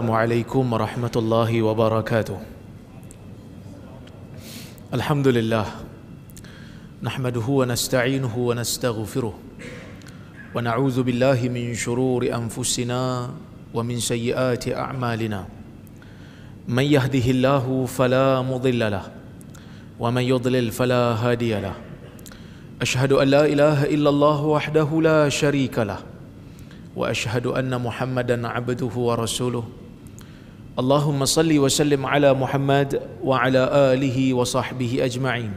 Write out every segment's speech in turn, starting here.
Assalamualaikum warahmatullahi wabarakatuh. Alhamdulillah. Nahmaduhu wa nasta'inuhu wa nastaghfiruh. Wa na'udzu billahi min shururi anfusina wa min sayyiati a'malina. Man yahdihillahu fala mudilla lahu wa man yudlil fala hadiya lahu. Ashhadu an la ilaha illallah wahdahu la syarika lahu wa ashhadu anna Muhammadan 'abduhu wa rasuluh. Allahumma salli wa sallim ala Muhammad wa ala alihi wa sahbihi ajma'in.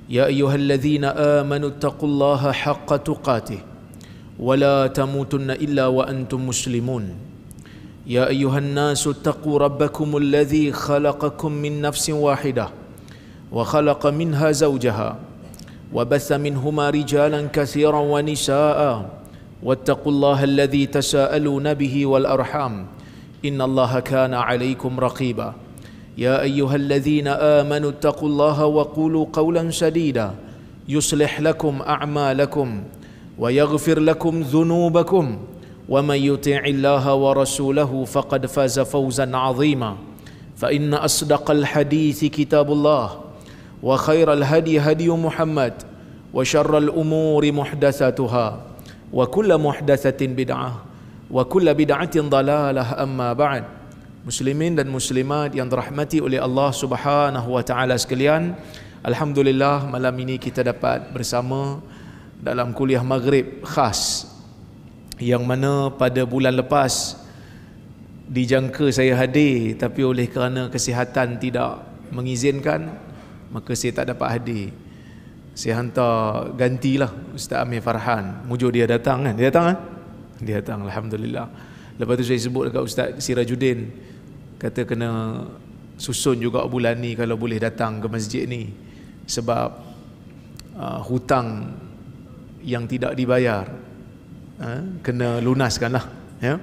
Ya ayyuhalladzina amanu taqullaha haqqa tuqatih wa la tamutunna illa wa antum muslimun. Ya ayyuhan nasu taqu rabbakumul ladzi khalaqakum min nafsin wahidah wa khalaqa minha zawjaha wa batha minhuma rijalan katsiran wa nisaa'a wattaqullaha alladzi tasaaluna bihi wal arham innallaha kana 'alaikum raqiba. Ya ayyuhalladzina amanu taqullaha wa qulu qawlan sadida yuslih lakum a'malakum wa yaghfir lakum dhunubakum wa man yuti'illaha wa rasulahu faqad faza fawzan 'azima. Fa inna asdaqal hadithi kitabullah wa khairal hadi hadi Muhammad wa syarral umuri muhdatsatuha wa kullu muhdatsatin bid'ah wa kullu bid'atin dhalalah. Amma ba'd. Muslimin dan muslimat yang dirahmati oleh Allah Subhanahu wa taala sekalian, alhamdulillah malam ini kita dapat bersama dalam kuliah maghrib khas yang mana pada bulan lepas dijangka saya hadir, tapi oleh kerana kesihatan tidak mengizinkan, maka saya tak dapat hadir. Saya hantar gantilah Ustaz Amir Farhan, mujur dia datang kan? Dia datang kan? Dia datang, alhamdulillah. Lepas tu saya sebut dekat Ustaz Sirajuddin, kata kena susun juga bulan ni kalau boleh datang ke masjid ni, sebab hutang yang tidak dibayar kena lunaskanlah, ya.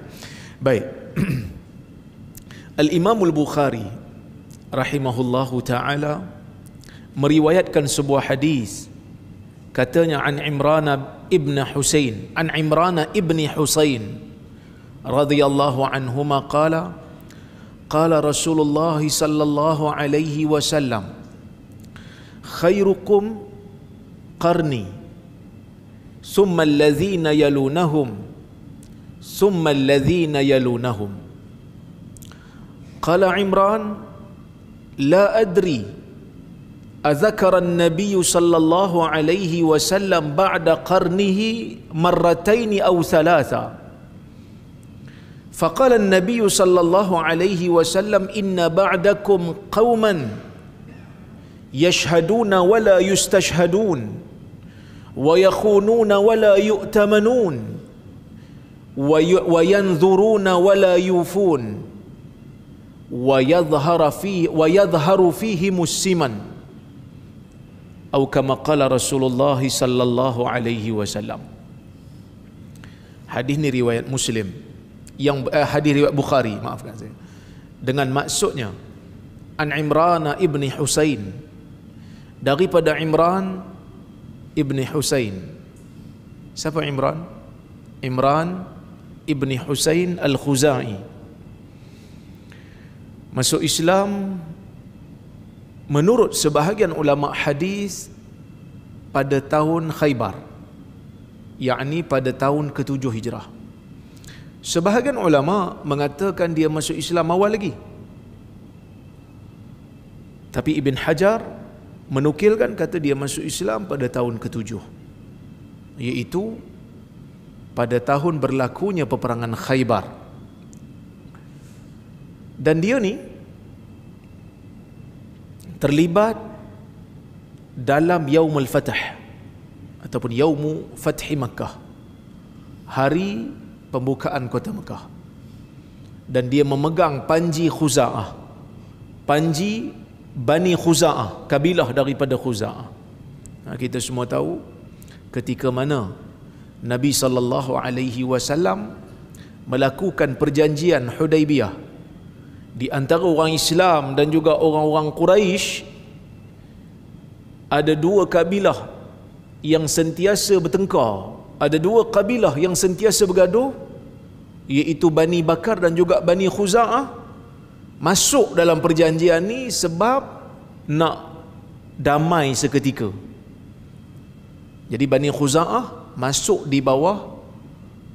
Baik. Al-Imam Al-Bukhari rahimahullahu taala meriwayatkan sebuah hadis, katanya an Imran ibn Husain, an Imran ibn Husain radhiyallahu anhuma qala qala Rasulullah sallallahu alaihi wasallam khairukum qarni thumma alladhina yalunahum thumma alladhina yalunahum. Qala Imran la adri أذكر النبي صلى الله عليه وسلم بعد قرنه مرتين أو ثلاثة. فقال النبي صلى الله عليه وسلم إن بعدكم قوما يشهدون ولا يستشهدون ويخونون ولا يؤتمنون وينذرون ولا يوفون ويظهر فيهم السمن atau kama qala Rasulullah sallallahu alaihi wasallam. Hadis ni riwayat Muslim, yang hadis riwayat Bukhari, maafkan saya. Dengan maksudnya an Imran ibn Husain, daripada Imran ibn Husain. Siapa Imran? Imran ibn Husain Al-Khuzai. Masuk Islam menurut sebahagian ulama hadis pada tahun Khaybar, yakni pada tahun ke-7 Hijrah. Sebahagian ulama mengatakan dia masuk Islam awal lagi, tapi Ibn Hajar menukilkan kata dia masuk Islam pada tahun ke-7, iaitu pada tahun berlakunya peperangan Khaybar. Dan dia ni terlibat dalam Yaumul Fatah ataupun Yaumu Fathi Makkah, hari pembukaan kota Makkah. Dan dia memegang panji Khuza'ah, panji Bani Khuza'ah, kabilah daripada Khuza'ah. Kita semua tahu ketika mana Nabi SAW melakukan perjanjian Hudaibiyah di antara orang Islam dan juga orang-orang Quraisy, ada dua kabilah yang sentiasa bertengkar, ada dua kabilah yang sentiasa bergaduh, iaitu Bani Bakar dan juga Bani Khuza'ah, masuk dalam perjanjian ni sebab nak damai seketika. Jadi Bani Khuza'ah masuk di bawah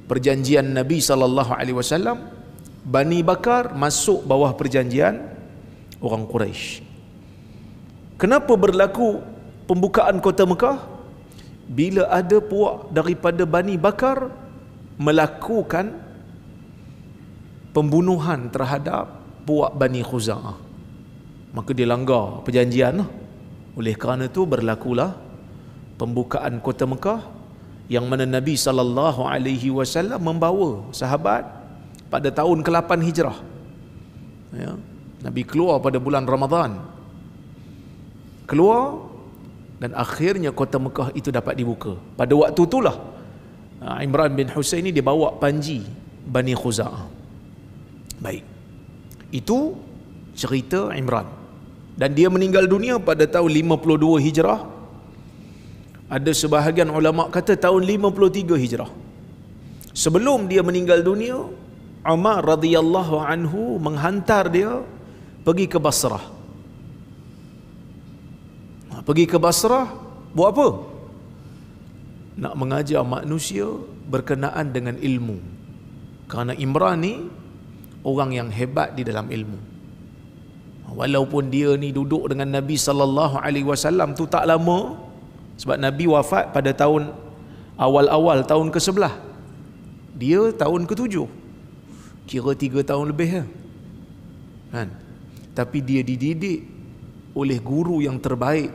perjanjian Nabi SAW. Bani Bakar masuk bawah perjanjian orang Quraisy. Kenapa berlaku pembukaan kota Mekah? Bila ada puak daripada Bani Bakar melakukan pembunuhan terhadap puak Bani Khuza'ah, maka dia langgar perjanjian lah. Oleh kerana itu berlakulah pembukaan kota Mekah, yang mana Nabi SAW membawa sahabat pada tahun ke-8 Hijrah. Ya, Nabi keluar pada bulan Ramadan, keluar, dan akhirnya kota Mekah itu dapat dibuka. Pada waktu itulah Imran bin Husain ni dia bawa panji Bani Khuza'ah. Baik, itu cerita Imran. Dan dia meninggal dunia pada tahun 52 Hijrah. Ada sebahagian ulama kata tahun 53 Hijrah. Sebelum dia meninggal dunia, Umar radhiyallahu anhu menghantar dia pergi ke Basrah. Pergi ke Basrah buat apa? Nak mengajar manusia berkenaan dengan ilmu. Kerana Imran ni orang yang hebat di dalam ilmu. Walaupun dia ni duduk dengan Nabi SAW tu tak lama, sebab Nabi wafat pada tahun awal-awal tahun ke-11, dia tahun ke-7, kira 3 tahun lebih kan? Tapi dia dididik oleh guru yang terbaik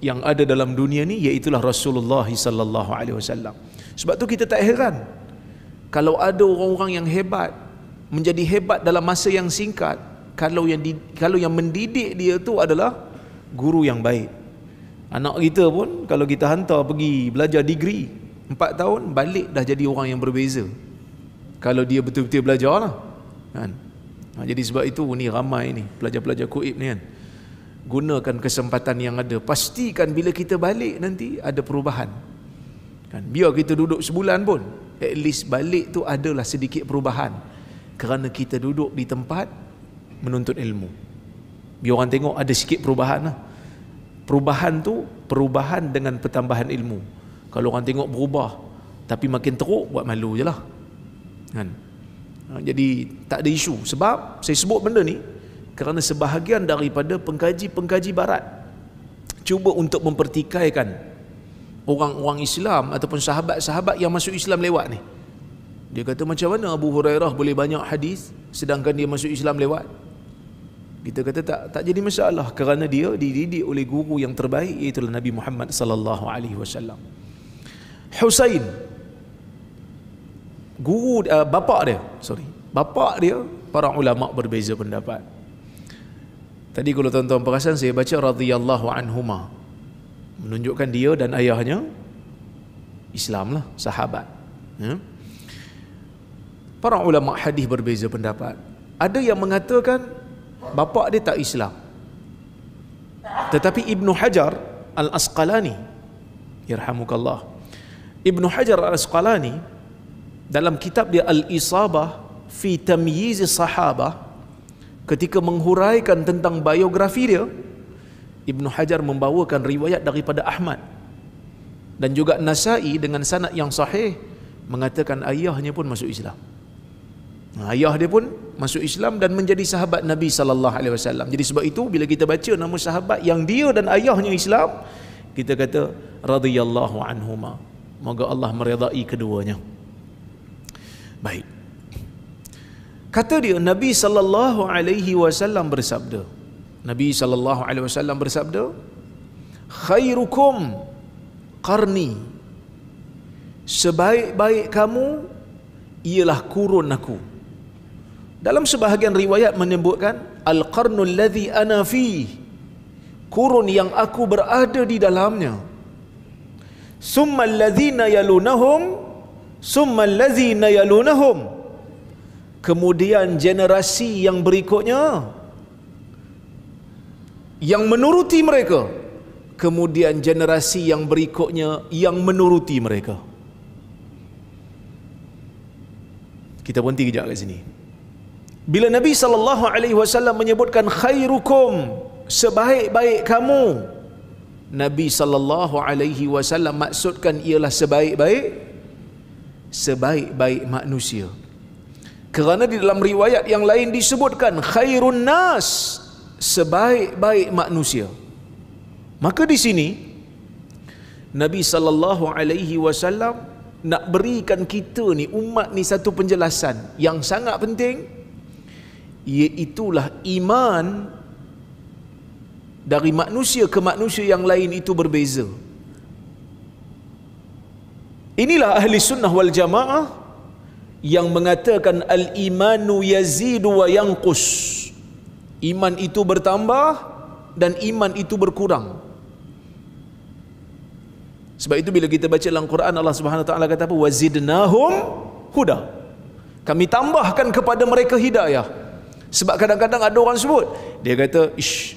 yang ada dalam dunia ni, iaitulah Rasulullah SAW. Sebab tu kita tak heran kalau ada orang-orang yang hebat menjadi hebat dalam masa yang singkat, kalau yang mendidik dia tu adalah guru yang baik. Anak kita pun kalau kita hantar pergi belajar degree 4 tahun, balik dah jadi orang yang berbeza kalau dia betul-betul belajar lah kan? Jadi sebab itu ni ramai ni pelajar-pelajar Kuib ni kan, gunakan kesempatan yang ada. Pastikan bila kita balik nanti ada perubahan kan? Biar kita duduk sebulan pun, at least balik tu adalah sedikit perubahan, kerana kita duduk di tempat menuntut ilmu. Biar orang tengok ada sikit perubahan lah. Perubahan tu perubahan dengan pertambahan ilmu. Kalau orang tengok berubah tapi makin teruk, buat malu je lah kan? Jadi tak ada isu. Sebab saya sebut benda ni kerana sebahagian daripada pengkaji-pengkaji barat cuba untuk mempertikaikan orang-orang Islam ataupun sahabat-sahabat yang masuk Islam lewat ni. Dia kata macam mana Abu Hurairah boleh banyak hadis sedangkan dia masuk Islam lewat? Kita kata tak jadi masalah, kerana dia dididik oleh guru yang terbaik, iaitu Nabi Muhammad sallallahu alaihi wasallam. Husain, guru bapa dia, para ulama berbeza pendapat. Tadi kalau tuan-tuan perasan saya baca radhiyallahu anhuma, menunjukkan dia dan ayahnya Islam lah, sahabat. Para ulama hadis berbeza pendapat. Ada yang mengatakan bapa dia tak Islam, tetapi Ibnu Hajar Al-Asqalani, yarhamukallah, Ibnu Hajar Al-Asqalani dalam kitab dia Al-Isabah fi Tamyiz Sahabah, ketika menghuraikan tentang biografi dia, Ibnu Hajar membawakan riwayat daripada Ahmad dan juga Nasai dengan sanad yang sahih, mengatakan ayahnya pun masuk Islam. Ayah dia pun masuk Islam dan menjadi sahabat Nabi SAW. Jadi sebab itu bila kita baca nama sahabat yang dia dan ayahnya Islam, kita kata radhiyallahu anhuma, moga Allah meridai keduanya. Baik, kata dia Nabi SAW bersabda, Nabi SAW bersabda, khairukum qarni, sebaik-baik kamu ialah kurun aku. Dalam sebahagian riwayat menyebutkan al-qarnul ladzi ana fi, kurun yang aku berada di dalamnya. Summal ladzina yalunahum, summal ladzina yalunahum, kemudian generasi yang berikutnya yang menuruti mereka, kemudian generasi yang berikutnya yang menuruti mereka. Kita berhenti kejap kat sini. Bila Nabi SAW menyebutkan khairukum, sebaik-baik kamu, Nabi SAW maksudkan ialah sebaik-baik manusia. Kerana di dalam riwayat yang lain disebutkan khairun nas, sebaik-baik manusia. Maka di sini Nabi SAW nak berikan kita ni, umat ni, satu penjelasan yang sangat penting, iaitulah iman dari manusia ke manusia yang lain itu berbeza. Inilah ahli sunnah wal jamaah yang mengatakan al-imanu yazidu wa yanqus. Iman itu bertambah dan iman itu berkurang. Sebab itu bila kita baca dalam Quran, Allah Subhanahu Wa Taala kata apa? Wazidnahum huda. Kami tambahkan kepada mereka hidayah. Sebab kadang-kadang ada orang sebut, dia kata, "Ish,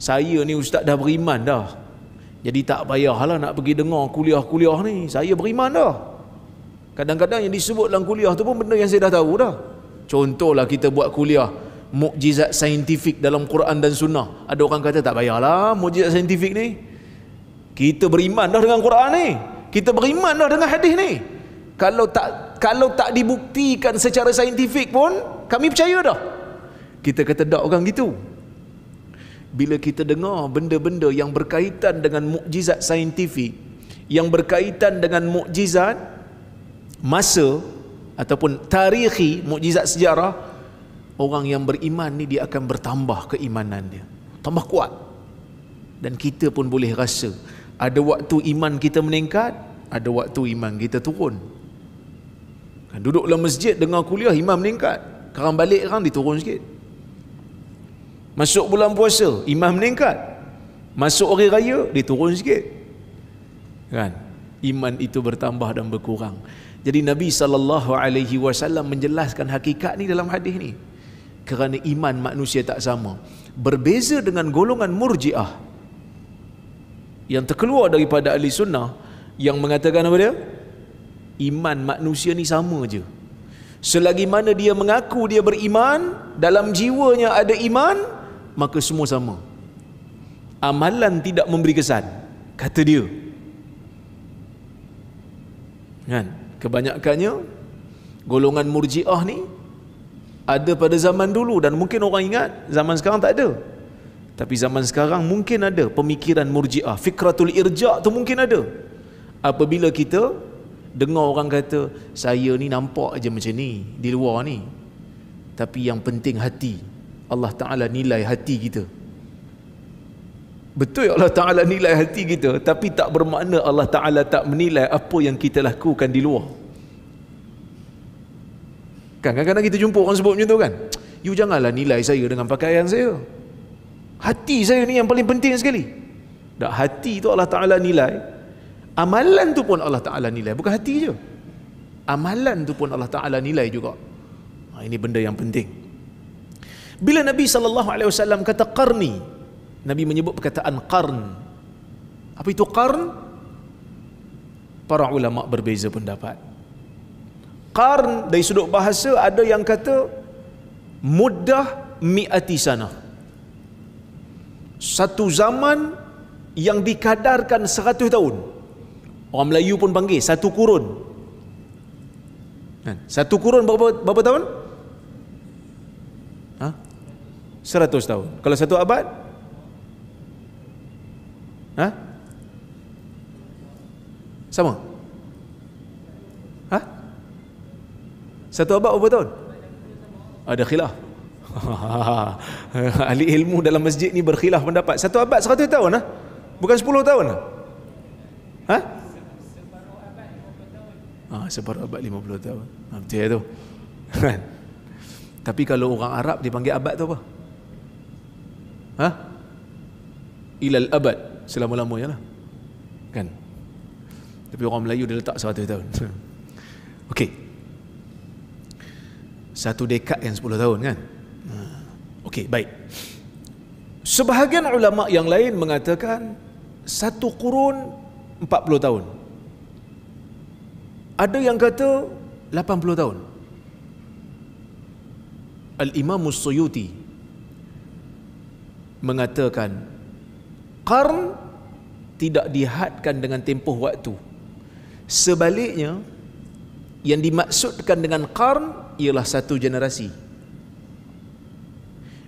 saya ni ustaz dah beriman dah. Jadi tak payahlah nak pergi dengar kuliah-kuliah ni. Saya beriman dah." Kadang-kadang yang disebut dalam kuliah tu pun benda yang saya dah tahu dah. Contohlah kita buat kuliah mukjizat saintifik dalam Quran dan Sunnah. Ada orang kata tak payahlah mukjizat saintifik ni. Kita beriman dah dengan Quran ni. Kita beriman dah dengan hadis ni. Kalau tak dibuktikan secara saintifik pun kami percaya dah. Kita kata tak orang gitu. Bila kita dengar benda-benda yang berkaitan dengan mukjizat saintifik, yang berkaitan dengan mukjizat masa ataupun tarikhi, mukjizat sejarah, orang yang beriman ni dia akan bertambah keimanan dia, tambah kuat. Dan kita pun boleh rasa ada waktu iman kita meningkat, ada waktu iman kita turun. Kan duduk dalam masjid dengar kuliah, iman meningkat. Sekarang balik kan diturun sikit. Masuk bulan puasa, iman meningkat. Masuk hari raya, diturun sikit. Kan? Iman itu bertambah dan berkurang. Jadi Nabi SAW menjelaskan hakikat ni dalam hadis ni. Kerana iman manusia tak sama. Berbeza dengan golongan Murji'ah yang terkeluar daripada ahli sunnah, yang mengatakan apa dia? Iman manusia ni sama je. Selagi mana dia mengaku dia beriman, dalam jiwanya ada iman, maka semua sama. Amalan tidak memberi kesan, kata dia. Kan? Kebanyakannya golongan Murji'ah ni ada pada zaman dulu, dan mungkin orang ingat zaman sekarang tak ada. Tapi zaman sekarang mungkin ada pemikiran Murji'ah, fikratul irja' tu mungkin ada. Apabila kita dengar orang kata, saya ni nampak aja macam ni di luar ni, tapi yang penting hati. Allah Ta'ala nilai hati kita. Betul Allah Ta'ala nilai hati kita, tapi tak bermakna Allah Ta'ala tak menilai apa yang kita lakukan di luar. Kan kadang-kadang kita jumpa orang sebut macam tu kan, you janganlah nilai saya dengan pakaian saya, hati saya ni yang paling penting sekali. Tak, hati tu Allah Ta'ala nilai, amalan tu pun Allah Ta'ala nilai, bukan hati je, amalan tu pun Allah Ta'ala nilai juga. Ini benda yang penting. Bila Nabi SAW kata qarni, Nabi menyebut perkataan qarn. Apa itu qarn? Para ulama berbeza pendapat. Qarn dari sudut bahasa, ada yang kata muddah mi'ati sanah, satu zaman yang dikadarkan 100 tahun. Orang Melayu pun panggil satu kurun. Satu kurun berapa tahun? 100 tahun. Kalau satu abad? Sama? Satu abad berapa tahun? Ada khilaf. Ahli ilmu dalam masjid ni berkhilaf pendapat. Satu abad 100 tahun lah? Bukan 10 tahun lah? Separuh abad 50 tahun. Betul tu. Tapi kalau orang Arab dia panggil abad tu apa? Ilal abad, selama-lamanya lah. Kan? Tapi orang Melayu dia letak 100 tahun. Okey. Satu dekad kan 10 tahun kan? Okey, baik. Sebahagian ulama yang lain mengatakan satu kurun 40 tahun. Ada yang kata 80 tahun. Al-Imam As-Suyuti mengatakan qarn tidak dihadkan dengan tempoh waktu. Sebaliknya, yang dimaksudkan dengan qarn ialah satu generasi.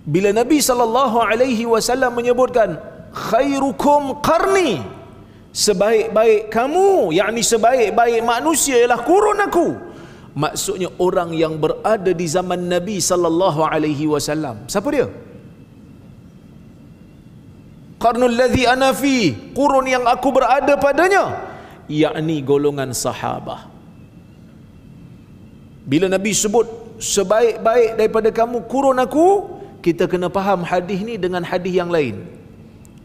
Bila Nabi SAW menyebutkan khairukum qarni, sebaik-baik kamu, yakni sebaik-baik manusia ialah kurun aku, maksudnya orang yang berada di zaman Nabi SAW. Siapa dia? Qarnul ladzi ana fi, kurun yang aku berada padanya, yakni golongan sahabah. Bila Nabi sebut sebaik-baik daripada kamu kurun aku, kita kena faham hadis ni dengan hadis yang lain,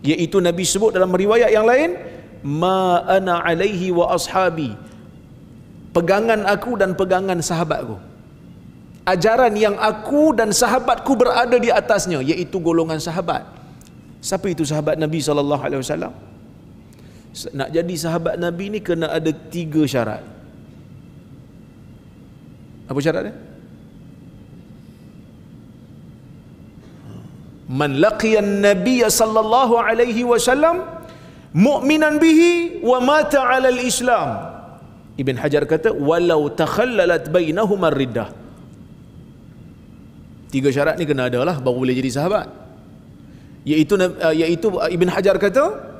iaitu Nabi sebut dalam riwayat yang lain, ma ana alaihi wa ashabi, pegangan aku dan pegangan sahabatku, ajaran yang aku dan sahabatku berada di atasnya, iaitu golongan sahabat. Siapa itu sahabat Nabi SAW? Nak jadi sahabat Nabi ni kena ada 3 syarat. Apa syarat dia? Man laqiyan Nabiy sallallahu alaihi wasallam mu'minan bihi wa mata 'ala al-Islam. Ibn Hajar kata walau takhallalat bainahuma riddah. 3 syarat ni kena ada lah baru boleh jadi sahabat. Iaitu Ibn Hajar kata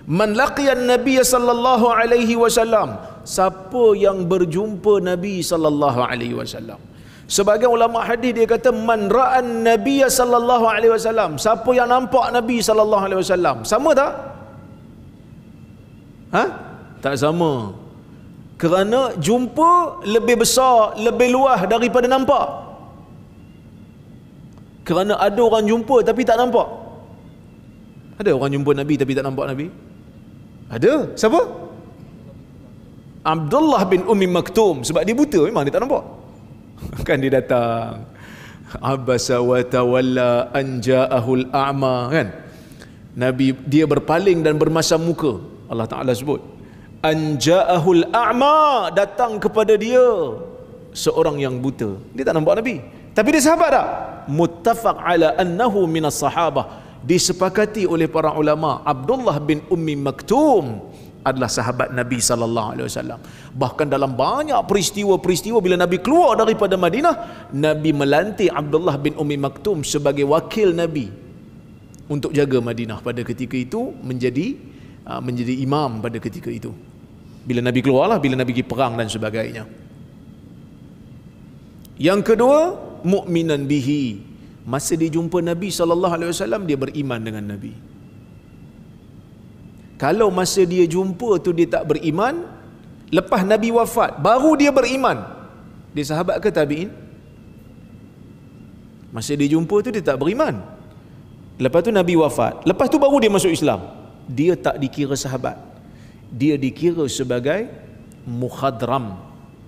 man laqiyan Nabiy sallallahu alaihi wasallam, siapa yang berjumpa Nabi sallallahu alaihi wasallam. Sebagai ulama hadis dia kata man ra'an Nabiy sallallahu alaihi wasallam, siapa yang nampak Nabi sallallahu alaihi wasallam. Sama tak? Tak sama. Kerana jumpa lebih besar, lebih luas daripada nampak. Kerana ada orang jumpa tapi tak nampak. Ada orang jumpa Nabi tapi tak nampak Nabi? Ada. Siapa? Abdullah bin Ummi Maktum. Sebab dia buta, memang dia tak nampak. Kan dia datang, abasa wa tawalla an ja'ahul a'ma, kan? Nabi dia berpaling dan bermasam muka. Allah Ta'ala sebut an ja'ahul a'ma, datang kepada dia seorang yang buta. Dia tak nampak Nabi, tapi dia sahabat tak? Muttafaq ala annahu minas sahabah, disepakati oleh para ulama Abdullah bin Ummi Maktum adalah sahabat Nabi SAW. Bahkan dalam banyak peristiwa-peristiwa bila Nabi keluar daripada Madinah, Nabi melantik Abdullah bin Ummi Maktum sebagai wakil Nabi untuk jaga Madinah pada ketika itu, menjadi imam pada ketika itu. Bila Nabi keluarlah, bila Nabi pergi perang dan sebagainya. Yang kedua, mukminan bihi, masa dia jumpa Nabi SAW, dia beriman dengan Nabi. Kalau masa dia jumpa tu dia tak beriman, lepas Nabi wafat baru dia beriman, dia sahabat ke tabi'in? Masa dia jumpa tu dia tak beriman, lepas tu Nabi wafat, lepas tu baru dia masuk Islam. Dia tak dikira sahabat, dia dikira sebagai mukhadram,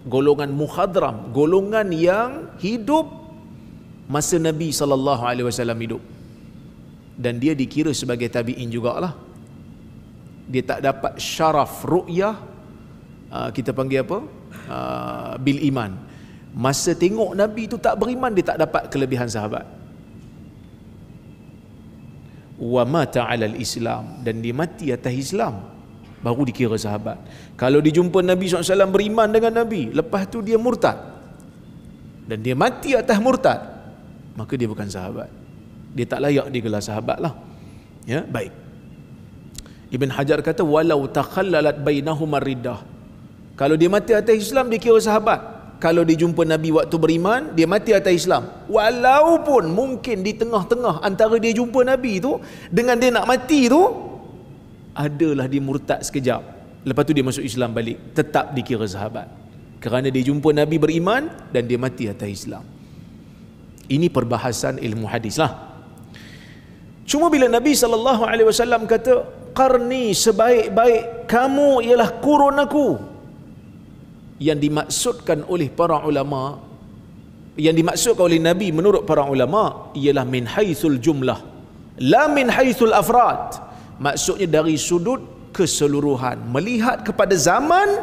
golongan mukhadram, golongan yang hidup masa Nabi SAW hidup. Dan dia dikira sebagai tabi'in jugalah. Dia tak dapat syaraf ru'yah, kita panggil apa, bil iman. Masa tengok Nabi tu tak beriman, dia tak dapat kelebihan sahabat. Wa mata 'alal Islam, dan dia mati atas Islam, baru dikira sahabat. Kalau dijumpa Nabi SAW beriman dengan Nabi, lepas tu dia murtad dan dia mati atas murtad, maka dia bukan sahabat. Dia tak layak digelar sahabat lah. Ya, baik. Ibn Hajar kata walau takhallalat bainahuma riddah, kalau dia mati atas Islam dia kira sahabat. Kalau dia jumpa Nabi waktu beriman, dia mati atas Islam, walaupun mungkin di tengah-tengah antara dia jumpa Nabi tu dengan dia nak mati tu adalah dia murtad sekejap, lepas tu dia masuk Islam balik, tetap dikira sahabat kerana dia jumpa Nabi beriman dan dia mati atas Islam. Ini perbahasan ilmu hadis lah. Cuma bila Nabi SAW kata qarni, sebaik-baik kamu ialah kurun aku, yang dimaksudkan oleh para ulama, yang dimaksudkan oleh Nabi menurut para ulama ialah min haitsul jumlah, la min haitsul afrad. Maksudnya dari sudut keseluruhan, melihat kepada zaman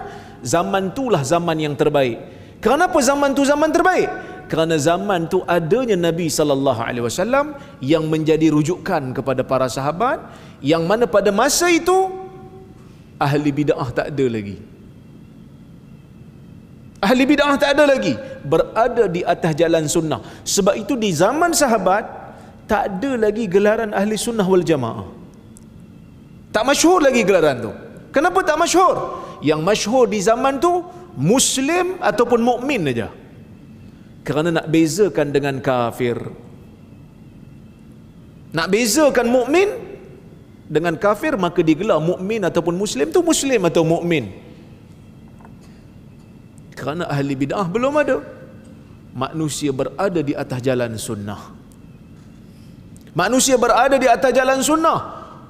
itulah zaman yang terbaik. Kenapa zaman tu zaman terbaik? Kerana zaman tu adanya Nabi SAW yang menjadi rujukan kepada para sahabat, yang mana pada masa itu ahli bid'ah tak ada lagi. Ahli bid'ah tak ada lagi, berada di atas jalan sunnah. Sebab itu di zaman sahabat tak ada lagi gelaran ahli sunnah wal jamaah. Tak masyhur lagi gelaran tu. Kenapa tak masyhur? Yang masyhur di zaman tu Muslim ataupun mukmin aja. Kerana nak bezakan dengan kafir. Nak bezakan mukmin dengan kafir, maka digelar mukmin ataupun Muslim tu Muslim atau mukmin. Kerana ahli bid'ah belum ada. Manusia berada di atas jalan sunnah. Manusia berada di atas jalan sunnah.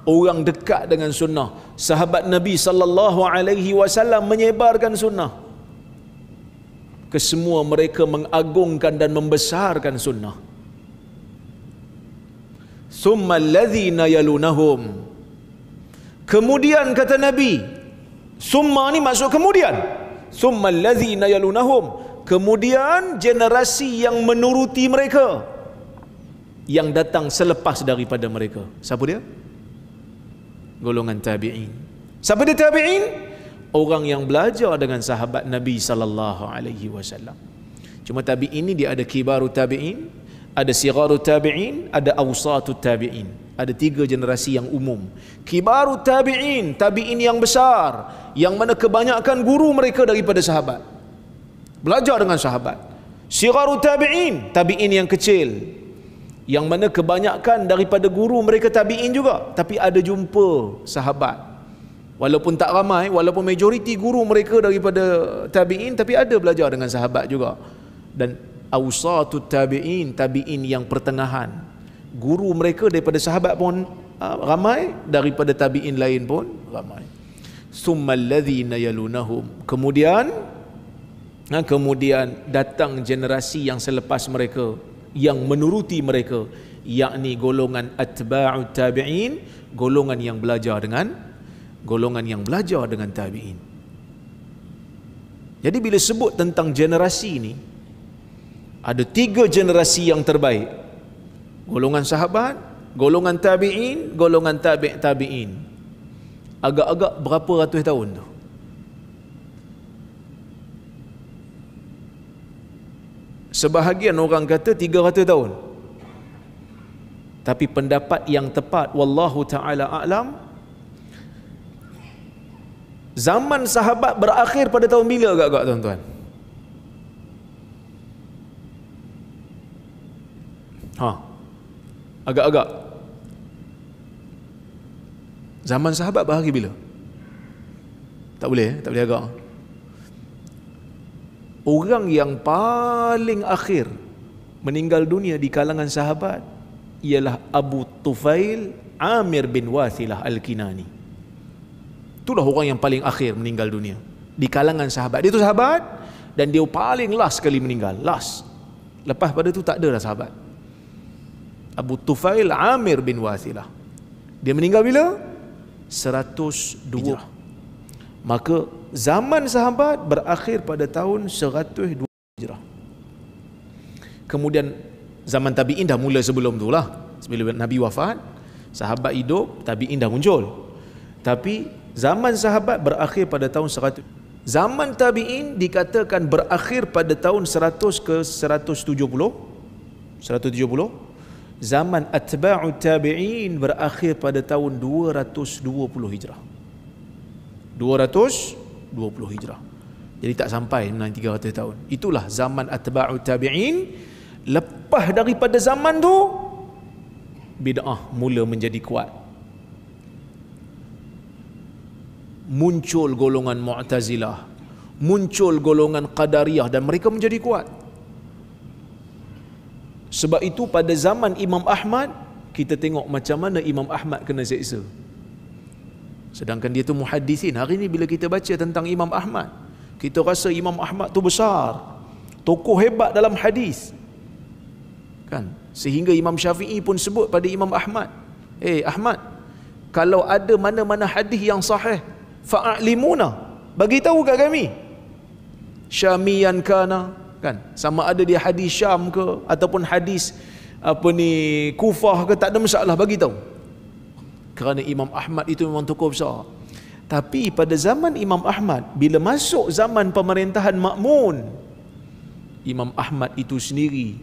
Orang dekat dengan sunnah. Sahabat Nabi sallallahu alaihi wasallam menyebarkan sunnah. Kesemua mereka mengagungkan dan membesarkan sunnah. Summa alladhina yalunahum. Kemudian kata Nabi, summa ni maksud kemudian. Summa alladhina yalunahum. Kemudian generasi yang menuruti mereka, yang datang selepas daripada mereka. Siapa dia? Golongan tabi'in. Siapa dia tabi'in? Orang yang belajar dengan sahabat Nabi sallallahu alaihi wasallam. Cuma tabi'in ni dia ada kibaru tabi'in, ada sigharu tabi'in, ada awsatu tabi'in. Ada 3 generasi yang umum. Kibaru tabi'in, tabi'in yang besar, yang mana kebanyakan guru mereka daripada sahabat, belajar dengan sahabat. Sigharu tabi'in, tabi'in yang kecil, yang mana kebanyakan daripada guru mereka tabi'in juga, tapi ada jumpa sahabat. Walaupun tak ramai, walaupun majoriti guru mereka daripada tabi'in, tapi ada belajar dengan sahabat juga. Dan awsatut tabi'in, tabi'in yang pertengahan, guru mereka daripada sahabat pun ramai, daripada tabi'in lain pun ramai. Summal ladzina yalunahum. Kemudian datang generasi yang selepas mereka, yang menuruti mereka, yakni golongan atba'ut tabi'in, golongan yang belajar dengan tabi'in. Jadi bila sebut tentang generasi ni, ada 3 generasi yang terbaik. Golongan sahabat, golongan tabi'in, golongan tabi'in. Agak-agak berapa ratus tahun tu? Sebahagian orang kata 300 tahun. Tapi pendapat yang tepat, wallahu ta'ala a'lam, zaman sahabat berakhir pada tahun bila agak-agak tuan-tuan? Agak-agak zaman sahabat berakhir bila? Tak boleh agak. Orang yang paling akhir meninggal dunia di kalangan sahabat ialah Abu Tufail Amir bin Wathilah Al-Kinani. Itulah orang yang paling akhir meninggal dunia di kalangan sahabat. Dia tu sahabat dan dia paling last sekali meninggal. Last. Lepas pada tu tak ada dah sahabat. Abu Tufail Amir bin Wathilah. Dia meninggal bila? 102. Maka zaman sahabat berakhir pada tahun 102 Hijrah. Kemudian zaman tabi'in dah mula sebelum tu lah. Sebelum Nabi wafat, sahabat hidup, tabi'in dah muncul. Tapi zaman sahabat berakhir pada tahun 100. Zaman tabi'in dikatakan berakhir pada tahun 100 ke 170. Zaman atba'ut tabi'in berakhir pada tahun 220 Hijrah. 220 Hijrah. Jadi tak sampai 300 tahun. Itulah zaman atba'ut tabi'in. Lepas daripada zaman tu, bid'ah mula menjadi kuat. Muncul golongan Mu'tazilah, muncul golongan Qadariyah, dan mereka menjadi kuat. Sebab itu pada zaman Imam Ahmad, kita tengok macam mana Imam Ahmad kena seksa. Sedangkan dia tu muhaddisin. Hari ni bila kita baca tentang Imam Ahmad, kita rasa Imam Ahmad tu besar, tokoh hebat dalam hadis, kan? Sehingga Imam Syafi'i pun sebut pada Imam Ahmad, Ahmad, kalau ada mana-mana hadis yang sahih, fa'alimuna, bagi tahu kat kami. Syamiyan kana, kan? Sama ada dia hadis Syam ke ataupun hadis Kufah ke, tak ada masalah bagi tahu. Kerana Imam Ahmad itu memang tokoh besar. Tapi pada zaman Imam Ahmad, bila masuk zaman pemerintahan Ma'mun, Imam Ahmad itu sendiri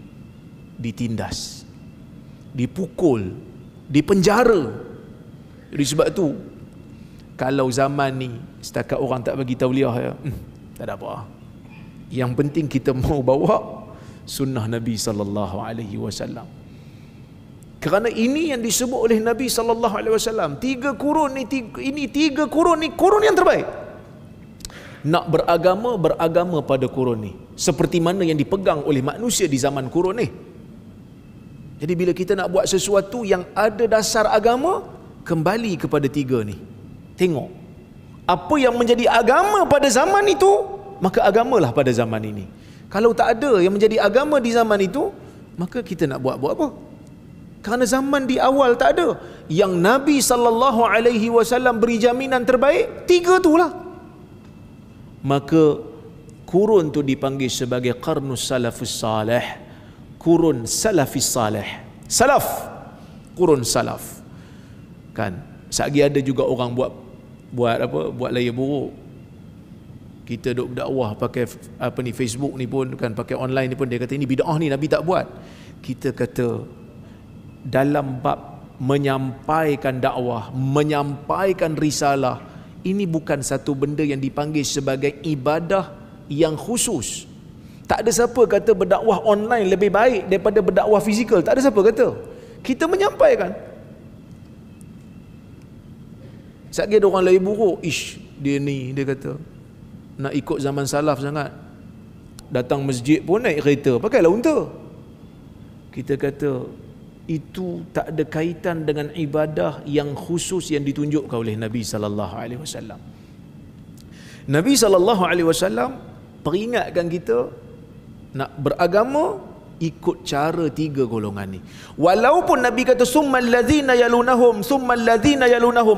ditindas, dipukul, dipenjara. Jadi sebab tu, kalau zaman ni setakat orang tak bagi tauliah ya, tak ada apa. Yang penting kita mau bawa sunnah Nabi sallallahu alaihi wasallam. Kerana ini yang disebut oleh Nabi sallallahu alaihi wasallam, 3 kurun ni, kurun yang terbaik. Nak beragama pada kurun ni, seperti mana yang dipegang oleh manusia di zaman kurun ni. Jadi bila kita nak buat sesuatu yang ada dasar agama, kembali kepada 3 ni. Tengok apa yang menjadi agama pada zaman itu, maka agamalah pada zaman ini. Kalau tak ada yang menjadi agama di zaman itu, maka kita nak buat apa? Kerana zaman di awal tak ada. Yang Nabi sallallahu alaihi wasallam beri jaminan terbaik, 3 tu lah. Maka kurun tu dipanggil sebagai qarnus salafus salih, kurun salafis salih. Salaf, kurun salaf. Kan, satgi ada juga orang buat layar buruk. Kita duk dakwah pakai Facebook ni pun kan, pakai online ni pun dia kata ini bid'ah ni, Nabi tak buat. Kita kata dalam bab menyampaikan dakwah, menyampaikan risalah, ini bukan satu benda yang dipanggil sebagai ibadah yang khusus. Tak ada siapa kata berdakwah online lebih baik daripada berdakwah fizikal. Tak ada siapa kata. Kita menyampaikan. Satgi ada orang lain buruk, dia ni, dia kata nak ikut zaman salaf sangat, datang masjid pun naik kereta, pakailah unta. Kita kata itu tak ada kaitan dengan ibadah yang khusus yang ditunjukkan oleh Nabi sallallahu alaihi wasallam. Nabi sallallahu alaihi wasallam peringatkan kita nak beragama ikut cara 3 golongan ni. Walaupun Nabi kata summal ladzina yalunahum,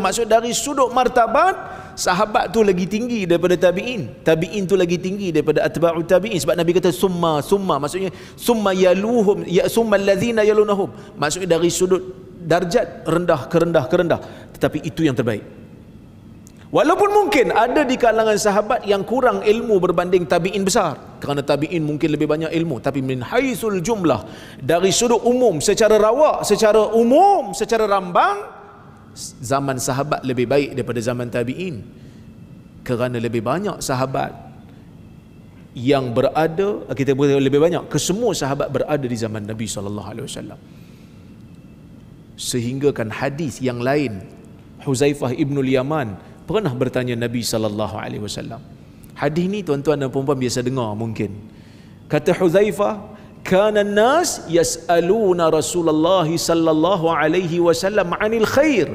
maksud dari sudut martabat, sahabat tu lagi tinggi daripada tabi'in, tabi'in tu lagi tinggi daripada atba'ut tabi'in. Sebab Nabi kata summa, maksudnya summa yaluhum, summal ladzina yalunahum, maksudnya dari sudut darjat rendah ke rendah, tetapi itu yang terbaik. Walaupun mungkin ada di kalangan sahabat yang kurang ilmu berbanding tabi'in besar, kerana tabi'in mungkin lebih banyak ilmu, tapi min haitsul jumlah, dari sudut umum, secara rawak, secara umum, secara rambang, zaman sahabat lebih baik daripada zaman tabi'in. Kerana lebih banyak sahabat yang berada, kita boleh lebih banyak, kesemua sahabat berada di zaman Nabi SAW. Sehingga kan hadis yang lain, Huzaifah ibnul Yaman pernah bertanya Nabi SAW. Hadis ni tuan-tuan dan puan-puan biasa dengar mungkin. Kata Huzaifah, kana an-nas yas'aluna Rasulullah sallallahu alaihi wasallam 'anil khair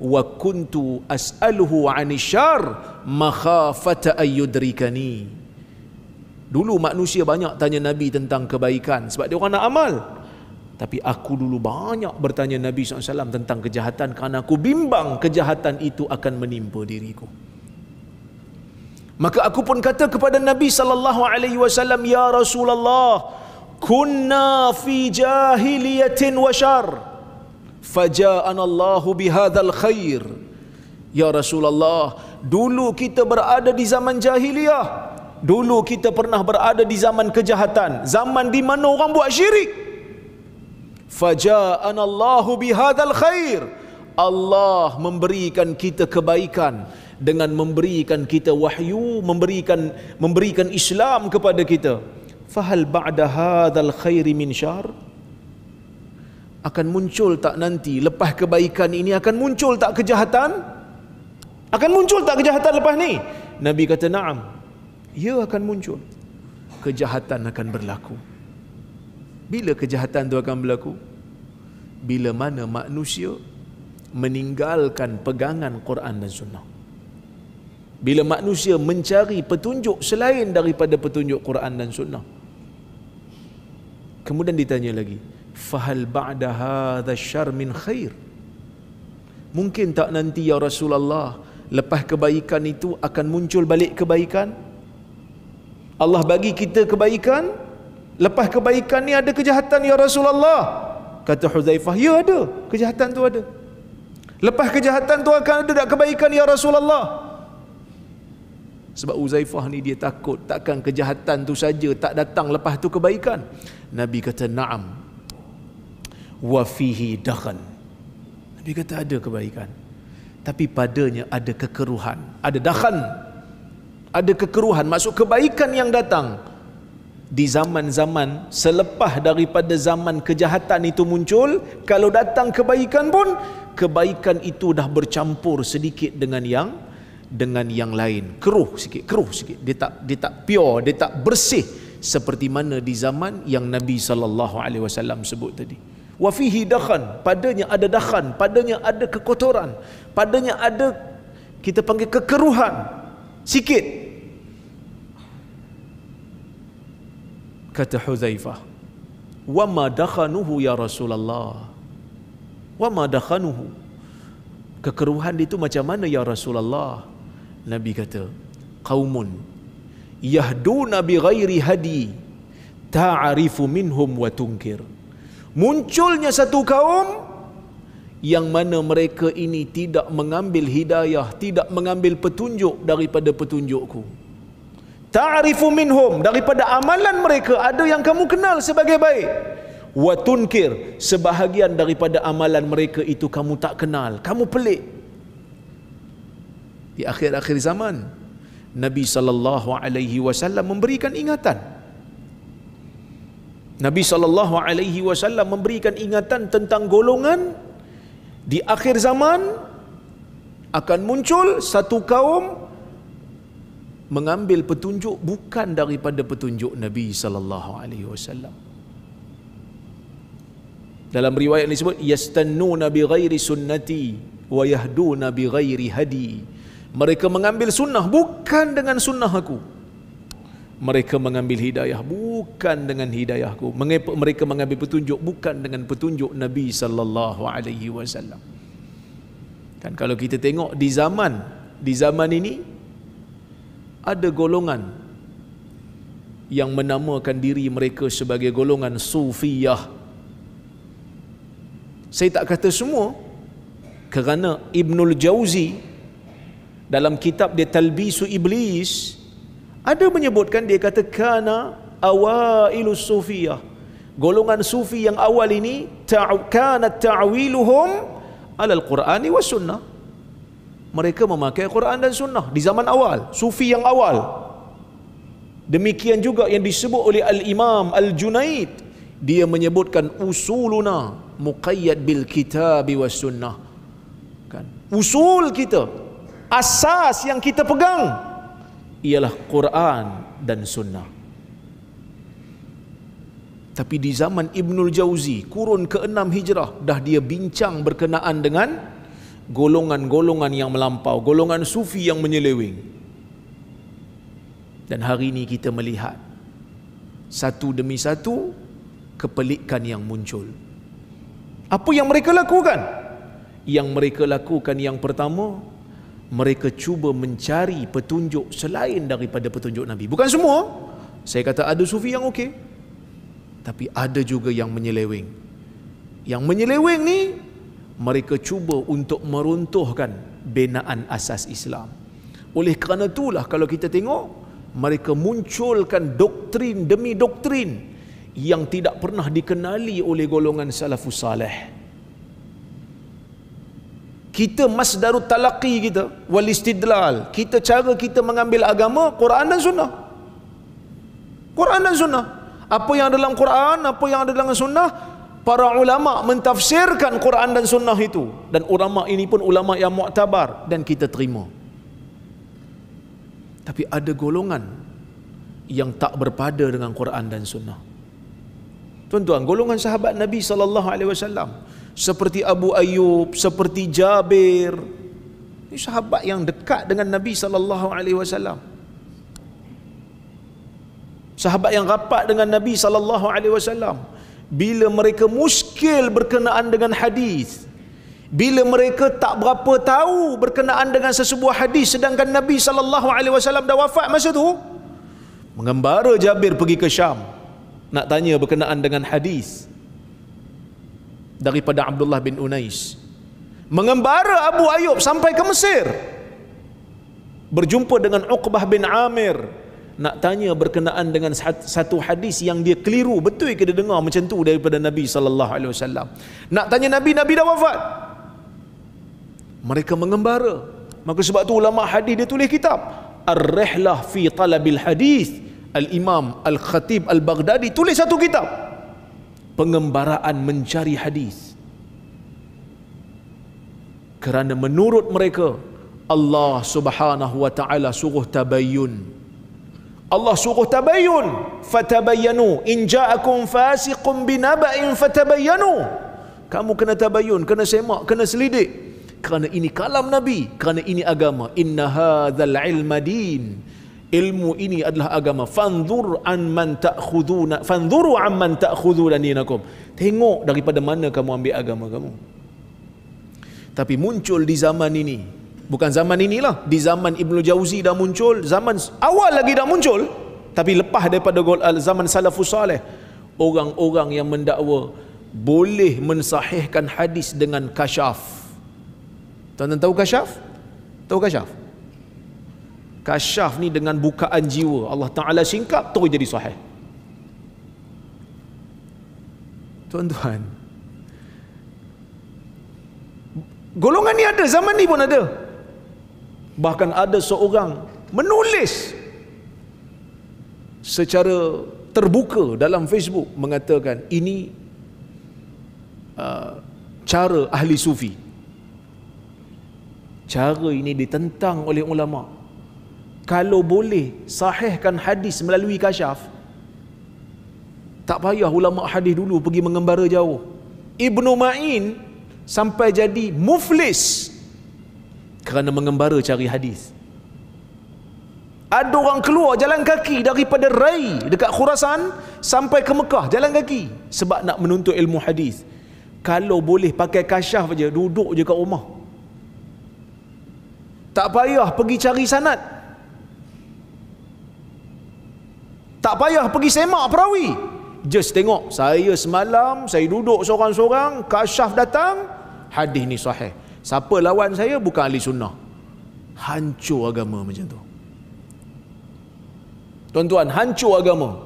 wa kuntu as'aluhu 'anil syarr makhafata ayyudrikani. Dulu manusia banyak tanya Nabi tentang kebaikan sebab dia orang nak amal. Tapi aku dulu banyak bertanya Nabi SAW tentang kejahatan kerana aku bimbang kejahatan itu akan menimpa diriku. Maka aku pun kata kepada Nabi SAW, ya Rasulullah, kunna fi jahiliyatin wa syar, faja'ana Allahu bihadzal khair. Ya Rasulullah, dulu kita berada di zaman jahiliyah, dulu kita pernah berada di zaman kejahatan, zaman di mana orang buat syirik. Faja'ana Allahu bihadzal khair, Allah memberikan kita kebaikan dengan memberikan kita wahyu, memberikan Islam kepada kita. Fahal ba'da hadzal khairi min syarr? Akan muncul tak nanti lepas kebaikan ini, akan muncul tak kejahatan? Akan muncul tak kejahatan lepas ni? Nabi kata na'am, ya akan muncul. Kejahatan akan berlaku. Bila kejahatan itu akan berlaku? Bila mana manusia meninggalkan pegangan Quran dan Sunnah. Bila manusia mencari petunjuk selain daripada petunjuk Quran dan Sunnah. Kemudian ditanya lagi, fahal ba'da hadha syarr min khair? Mungkin tak nanti ya Rasulullah, lepas kebaikan itu akan muncul balik kebaikan? Allah bagi kita kebaikan, Lepas kebaikan ni ada kejahatan ya Rasulullah. Kata Hudzaifah, ya ada, kejahatan tu ada. Lepas kejahatan tu akan ada tak kebaikan ya Rasulullah? Sebab Hudzaifah ni dia takut takkan kejahatan tu saja tak datang, lepas tu kebaikan. Nabi kata na'am wa fihi dakhan. Nabi kata ada kebaikan, tapi padanya ada kekeruhan, ada dakhan, ada kekeruhan. Maksud kebaikan yang datang di zaman-zaman selepas daripada zaman kejahatan itu muncul, kalau datang kebaikan pun, kebaikan itu dah bercampur sedikit dengan yang lain, keruh sikit. Dia tak pure, dia tak bersih seperti mana di zaman yang Nabi SAW sebut tadi. Wa fihi dakhan, padanya ada dakhan, padanya ada kekotoran, padanya ada, kita panggil kekeruhan sikit. Kata Hudzaifah, wa ma dakhanuhu ya Rasulullah, wa ma dakhanuhu, kekeruhan itu macam mana ya Rasulullah? Nabi kata, qaumun yahduna bi ghairi hadi ta'arifu minhum wa tunkir. Munculnya satu kaum yang mana mereka ini tidak mengambil hidayah, tidak mengambil petunjuk daripada petunjukku. Ta'arifu minhum, daripada amalan mereka ada yang kamu kenal sebagai baik. Wa tunkir, sebahagian daripada amalan mereka itu kamu tak kenal, kamu pelik. Di akhir-akhir zaman, Nabi SAW memberikan ingatan. Nabi SAW memberikan ingatan tentang golongan di akhir zaman akan muncul satu kaum mengambil petunjuk bukan daripada petunjuk Nabi SAW. Dalam riwayat ini disebut yastannuna bi ghairi sunnati wa yahduna bi ghairi hadi. Mereka mengambil sunnah bukan dengan sunnah aku. Mereka mengambil hidayah bukan dengan hidayahku. Mereka mengambil petunjuk bukan dengan petunjuk Nabi SAW. Kan kalau kita tengok di zaman ini ada golongan yang menamakan diri mereka sebagai golongan Sufiyah. Saya tak kata semua, kerana Ibnul Jauzi dalam kitab dia Talbisu Iblis ada menyebutkan, dia kata kana awailus sufiyah, golongan sufi yang awal ini kana ta'wiluhum alal Qur'ani was sunnah. Mereka memakai Quran dan sunnah di zaman awal, sufi yang awal. Demikian juga yang disebut oleh Al-Imam Al-Junaid, dia menyebutkan usuluna muqayyad bil kitab was sunnah. Kan? Usul kita, asas yang kita pegang ialah Quran dan sunnah. Tapi di zaman Ibnul Jauzi, kurun ke-6 Hijrah, dah dia bincang berkenaan dengan golongan-golongan yang melampau, golongan sufi yang menyeleweng. Dan hari ini kita melihat satu demi satu kepelikan yang muncul. Apa yang mereka lakukan? Yang mereka lakukan yang pertama, mereka cuba mencari petunjuk selain daripada petunjuk Nabi. Bukan semua. Saya kata ada sufi yang okey, tapi ada juga yang menyeleweng. Yang menyeleweng ni, mereka cuba untuk meruntuhkan binaan asas Islam. Oleh kerana itulah kalau kita tengok, mereka munculkan doktrin demi doktrin yang tidak pernah dikenali oleh golongan salafus salih. Kita masdarut talaqi kita wal istidlal, kita cara kita mengambil agama Quran dan sunnah. Quran dan sunnah. Apa yang ada dalam Quran, apa yang ada dalam sunnah, para ulama mentafsirkan Quran dan sunnah itu, dan ulama ini pun ulama yang muktabar dan kita terima. Tapi ada golongan yang tak berpada dengan Quran dan sunnah. Tuan-tuan, golongan sahabat Nabi SAW seperti Abu Ayyub, seperti Jabir, ini sahabat yang dekat dengan Nabi SAW, sahabat yang rapat dengan Nabi SAW. Bila mereka muskil berkenaan dengan hadis, bila mereka tak berapa tahu berkenaan dengan sesebuah hadis, sedangkan Nabi SAW dah wafat masa tu, mengembara Jabir pergi ke Syam nak tanya berkenaan dengan hadis daripada Abdullah bin Unais. Mengembara Abu Ayyub sampai ke Mesir, berjumpa dengan Uqbah bin Amir, nak tanya berkenaan dengan satu hadis yang dia keliru. Betul ke dia dengar macam tu daripada Nabi sallallahu alaihi wasallam? Nak tanya Nabi dah wafat. Mereka mengembara. Maka sebab tu ulama hadis dia tulis kitab Ar-Rihlah fi Talabil Hadis. Al-Imam Al-Khatib Al-Baghdadi tulis satu kitab, pengembaraan mencari hadis. Kerana menurut mereka Allah Subhanahu wa taala suruh tabayyun. Allah suruh tabayyun, fatabayyanu in ja'akum fasiqun binaba'in fatabayyanu. Kamu kena tabayyun, kena semak, kena selidik. Kerana ini kalam Nabi, kerana ini agama. Inna hadzal ilma din. Ilmu ini adalah agama. Fanzuru amman ta'khuduna dinakum. Tengok daripada mana kamu ambil agama kamu. Tapi muncul di zaman ini, bukan zaman inilah, di zaman Ibnu Jauzi dah muncul, zaman awal lagi dah muncul, tapi lepas daripada zaman salafus salih, orang-orang yang mendakwa boleh mensahihkan hadis dengan kasyaf. Tuan-tuan tahu kasyaf? Tahu kasyaf? Kasyaf ni dengan bukaan jiwa, Allah Ta'ala singkap terus jadi sahih. Tuan-tuan, golongan ni ada, zaman ni pun ada. Bahkan ada seorang menulis secara terbuka dalam Facebook mengatakan ini cara ahli sufi. Cara ini ditentang oleh ulama. Kalau boleh sahihkan hadis melalui kasyaf, tak payah ulama hadis dulu pergi mengembara jauh. Ibnu Ma'in sampai jadi muflis kerana mengembara cari hadis. Ada orang keluar jalan kaki daripada Rai dekat Khurasan sampai ke Mekah jalan kaki sebab nak menuntut ilmu hadis. Kalau boleh pakai kasyaf aja, duduk je kat rumah, tak payah pergi cari sanad, tak payah pergi semak perawi. Just tengok, saya semalam saya duduk seorang-seorang, kasyaf datang, hadis ni sahih. Siapa lawan saya? Bukan ahli sunnah. Hancur agama macam tu. Tuan-tuan, hancur agama.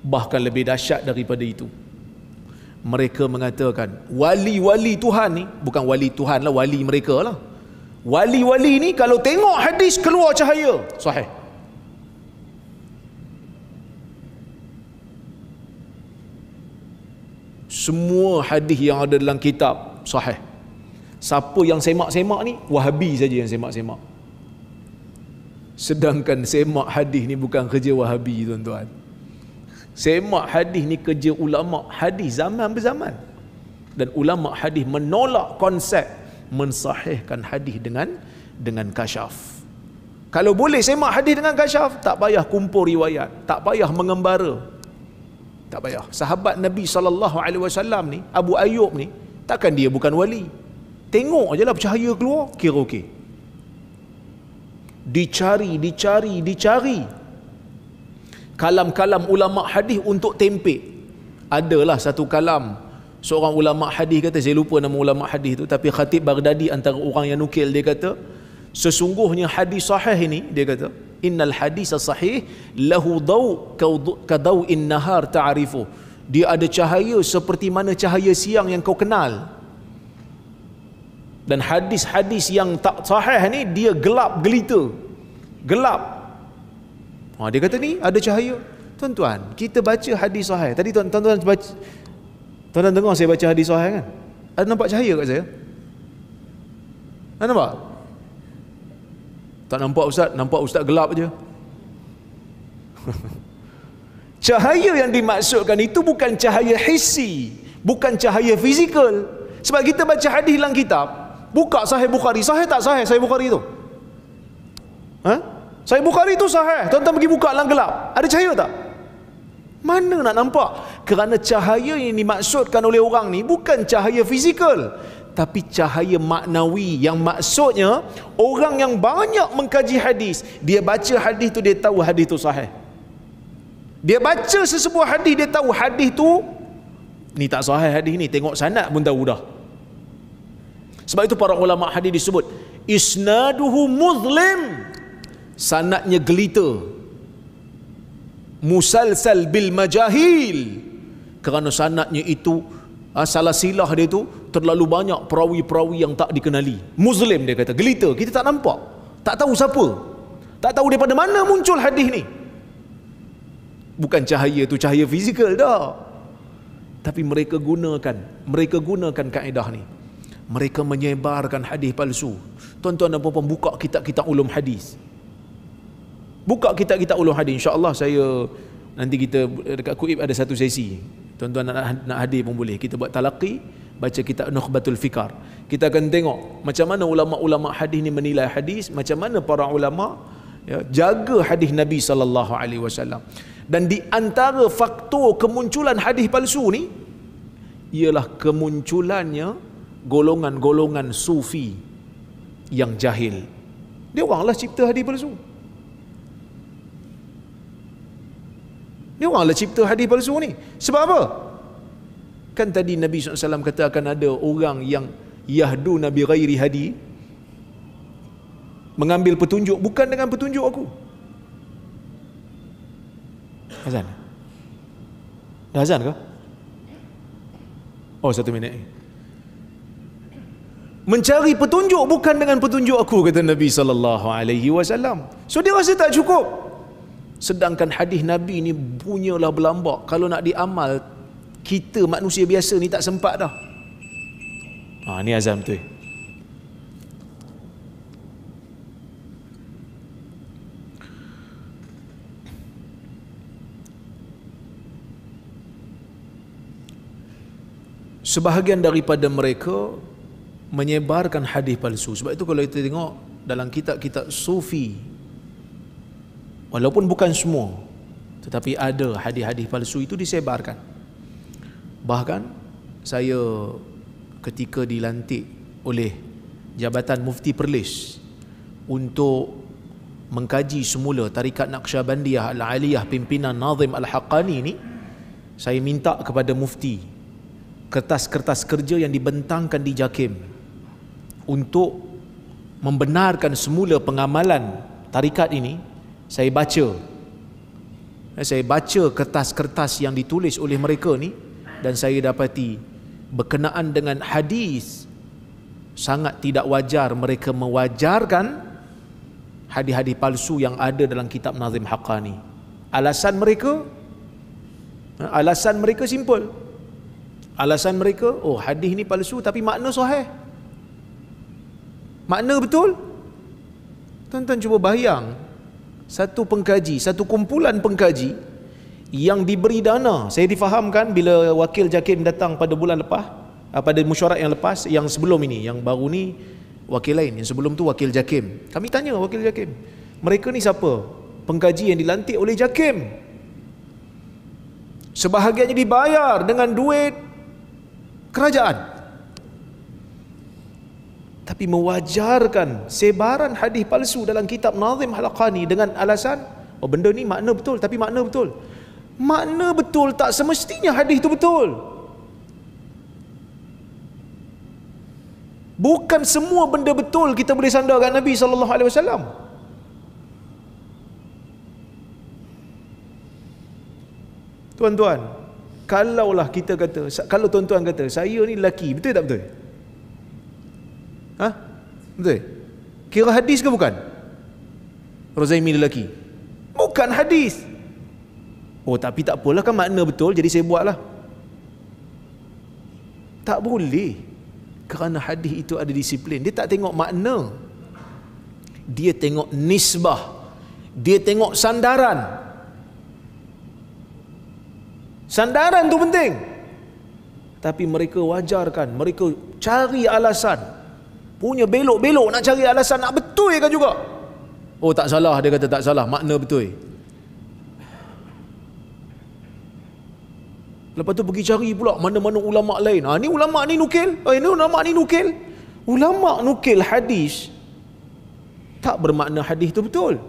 Bahkan lebih dahsyat daripada itu, mereka mengatakan wali-wali Tuhan ni, bukan wali Tuhan lah, wali mereka lah. Wali-wali ni kalau tengok hadis keluar cahaya, sahih. Semua hadis yang ada dalam kitab sahih. Siapa yang semak-semak ni? Wahabi saja yang semak-semak. Sedangkan semak hadis ni bukan kerja Wahabi, tuan-tuan. Semak hadis ni kerja ulama hadis zaman berzaman. Dan ulama hadis menolak konsep mensahihkan hadis dengan kasyaf. Kalau boleh semak hadis dengan kasyaf, tak payah kumpul riwayat, tak payah mengembara. Tak payah. Sahabat Nabi SAW ni, Abu Ayyub ni, takkan dia bukan wali? Tengok je lah cahaya keluar, kira okey. Dicari. Kalam-kalam ulama hadis untuk tempek. Adalah satu kalam seorang ulama hadis kata, saya lupa nama ulama hadis tu, tapi Khatib Baghdadi antara orang yang nukil, dia kata sesungguhnya hadis sahih ini, dia kata innal hadis sahih lahu daw kadaw'in nahar ta'rifu. Dia ada cahaya seperti mana cahaya siang yang kau kenal. Dan hadis-hadis yang tak sahih ni dia gelap gelita. Gelap. Dia kata ni ada cahaya. Tuan-tuan, kita baca hadis sahih. Tadi tuan-tuan baca, tuan-tuan dengar saya baca hadis sahih kan? Ada nampak cahaya kat saya? Ada nampak? Tak nampak Ustaz, nampak Ustaz gelap je. Cahaya yang dimaksudkan itu bukan cahaya hissi, bukan cahaya fizikal. Sebab kita baca hadis dalam kitab, buka Sahih Bukhari, sahih tak sahih Sahih Bukhari tu? Sahih Bukhari tu sahih, tuan-tuan pergi buka dalam gelap, ada cahaya tak? Mana nak nampak? Kerana cahaya yang dimaksudkan oleh orang ni bukan cahaya fizikal, tapi cahaya maknawi, yang maksudnya orang yang banyak mengkaji hadis, dia baca hadis tu dia tahu hadis tu sahih. Dia baca sesebuah hadis, dia tahu hadis tu ni tak sahih, hadis ni tengok sanad pun tahu dah. Sebab itu para ulama hadis disebut isnaduhu muzlim, sanadnya gelita, musalsal bil majahil, kerana sanadnya itu salah silah dia tu terlalu banyak perawi-perawi yang tak dikenali. Muzlim, dia kata, gelita, kita tak nampak, tak tahu siapa, tak tahu daripada mana muncul hadis ni. Bukan cahaya tu cahaya fizikal dah, tapi mereka gunakan kaedah ni. Mereka menyebarkan hadis palsu. Tuan-tuan dan puan-puan, buka kitab-kitab ulum hadis. Buka kitab-kitab ulum hadis. InsyaAllah saya nanti kita dekat Kuib ada satu sesi. Tuan-tuan nak hadir pun boleh. Kita buat talaqi, baca kitab Nukhbatul Fikar. Kita akan tengok macam mana ulama-ulama hadis ni menilai hadis, macam mana para ulama jaga hadis Nabi sallallahu alaihi wasallam. Dan di antara faktor kemunculan hadis palsu ni ialah kemunculannya golongan-golongan sufi yang jahil. Dia oranglah cipta hadis palsu. Dia oranglah cipta hadis palsu ni. Sebab apa? Kan tadi Nabi SAW kata akan ada orang yang yahdu nabi ghairi hadi, mengambil petunjuk bukan dengan petunjuk aku. Azan? Dah azan ke? Oh, 1 minit. Mencari petunjuk bukan dengan petunjuk aku, kata Nabi SAW. So dia rasa tak cukup. Sedangkan hadis Nabi ni punyalah berlambak. Kalau nak diamal, kita manusia biasa ni tak sempat dah. Ni azan betul. Sebahagian daripada mereka menyebarkan hadis palsu. Sebab itu kalau kita tengok dalam kitab-kitab sufi, walaupun bukan semua, tetapi ada hadis-hadis palsu itu disebarkan. Bahkan saya ketika dilantik oleh Jabatan Mufti Perlis untuk mengkaji semula tarikat Naqsyabandiyah Al-Aliyah pimpinan Nazim Al-Haqqani ni, saya minta kepada mufti kertas-kertas kerja yang dibentangkan di JAKIM untuk membenarkan semula pengamalan tarikat ini. Saya baca kertas-kertas yang ditulis oleh mereka ni, dan saya dapati berkenaan dengan hadis sangat tidak wajar mereka mewajarkan hadis-hadis palsu yang ada dalam kitab Nazim Haqqani. Alasan mereka simple. Alasan mereka, hadis ni palsu tapi makna sahih. Makna betul. Tuan-tuan cuba bayang, satu pengkaji, satu kumpulan pengkaji yang diberi dana. Saya difahamkan bila wakil JAKIM datang pada bulan lepas, pada mesyuarat yang lepas, yang sebelum ini, yang baru ni wakil lain, yang sebelum tu wakil JAKIM. Kami tanya wakil JAKIM, mereka ni siapa? Pengkaji yang dilantik oleh JAKIM. Sebahagiannya dibayar dengan duit kerajaan, tapi mewajarkan sebaran hadis palsu dalam kitab Nazim Al-Haqqani dengan alasan benda ni makna betul, tapi makna betul. Makna betul tak semestinya hadis itu betul. Bukan semua benda betul kita boleh sandarkan Nabi SAW. Tuan-tuan, kalaulah kita kata, kalau tuan-tuan kata saya ni lelaki, betul tak betul? Betul? Kira hadis ke bukan? Rozaimi lelaki, bukan hadis. Tapi tak apalah, kan makna betul, jadi saya buatlah. Tak boleh. Kerana hadis itu ada disiplin. Dia tak tengok makna, dia tengok nisbah, dia tengok sandaran. Sandaran tu penting. Tapi mereka wajarkan, mereka cari alasan, punya belok-belok nak cari alasan, nak betul kan juga. Tak salah, dia kata tak salah, makna betul. Lepas tu pergi cari pula mana-mana ulama lain. Ni ulama ni nukil, ini ulama ni nukil. Ulama nukil hadis tak bermakna hadis tu betul.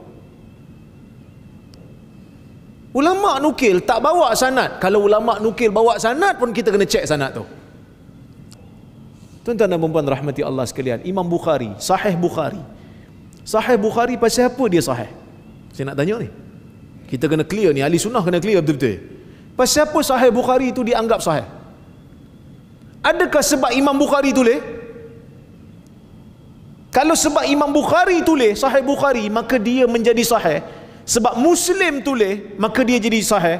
Ulama nukil tak bawa sanad. Kalau ulama nukil bawa sanad pun kita kena cek sanad tu. Tuan-tuan dan puan-puan rahmati Allah sekalian, Imam Bukhari, Sahih Bukhari. Sahih Bukhari pasal apa dia sahih? Saya nak tanya ni. Kita kena clear ni, ahli sunnah kena clear betul-betul. Pasal apa Sahih Bukhari itu dianggap sahih? Adakah sebab Imam Bukhari tulis? Kalau sebab Imam Bukhari tulis Sahih Bukhari, maka dia menjadi sahih. Sebab Muslim tulis, maka dia jadi sahih.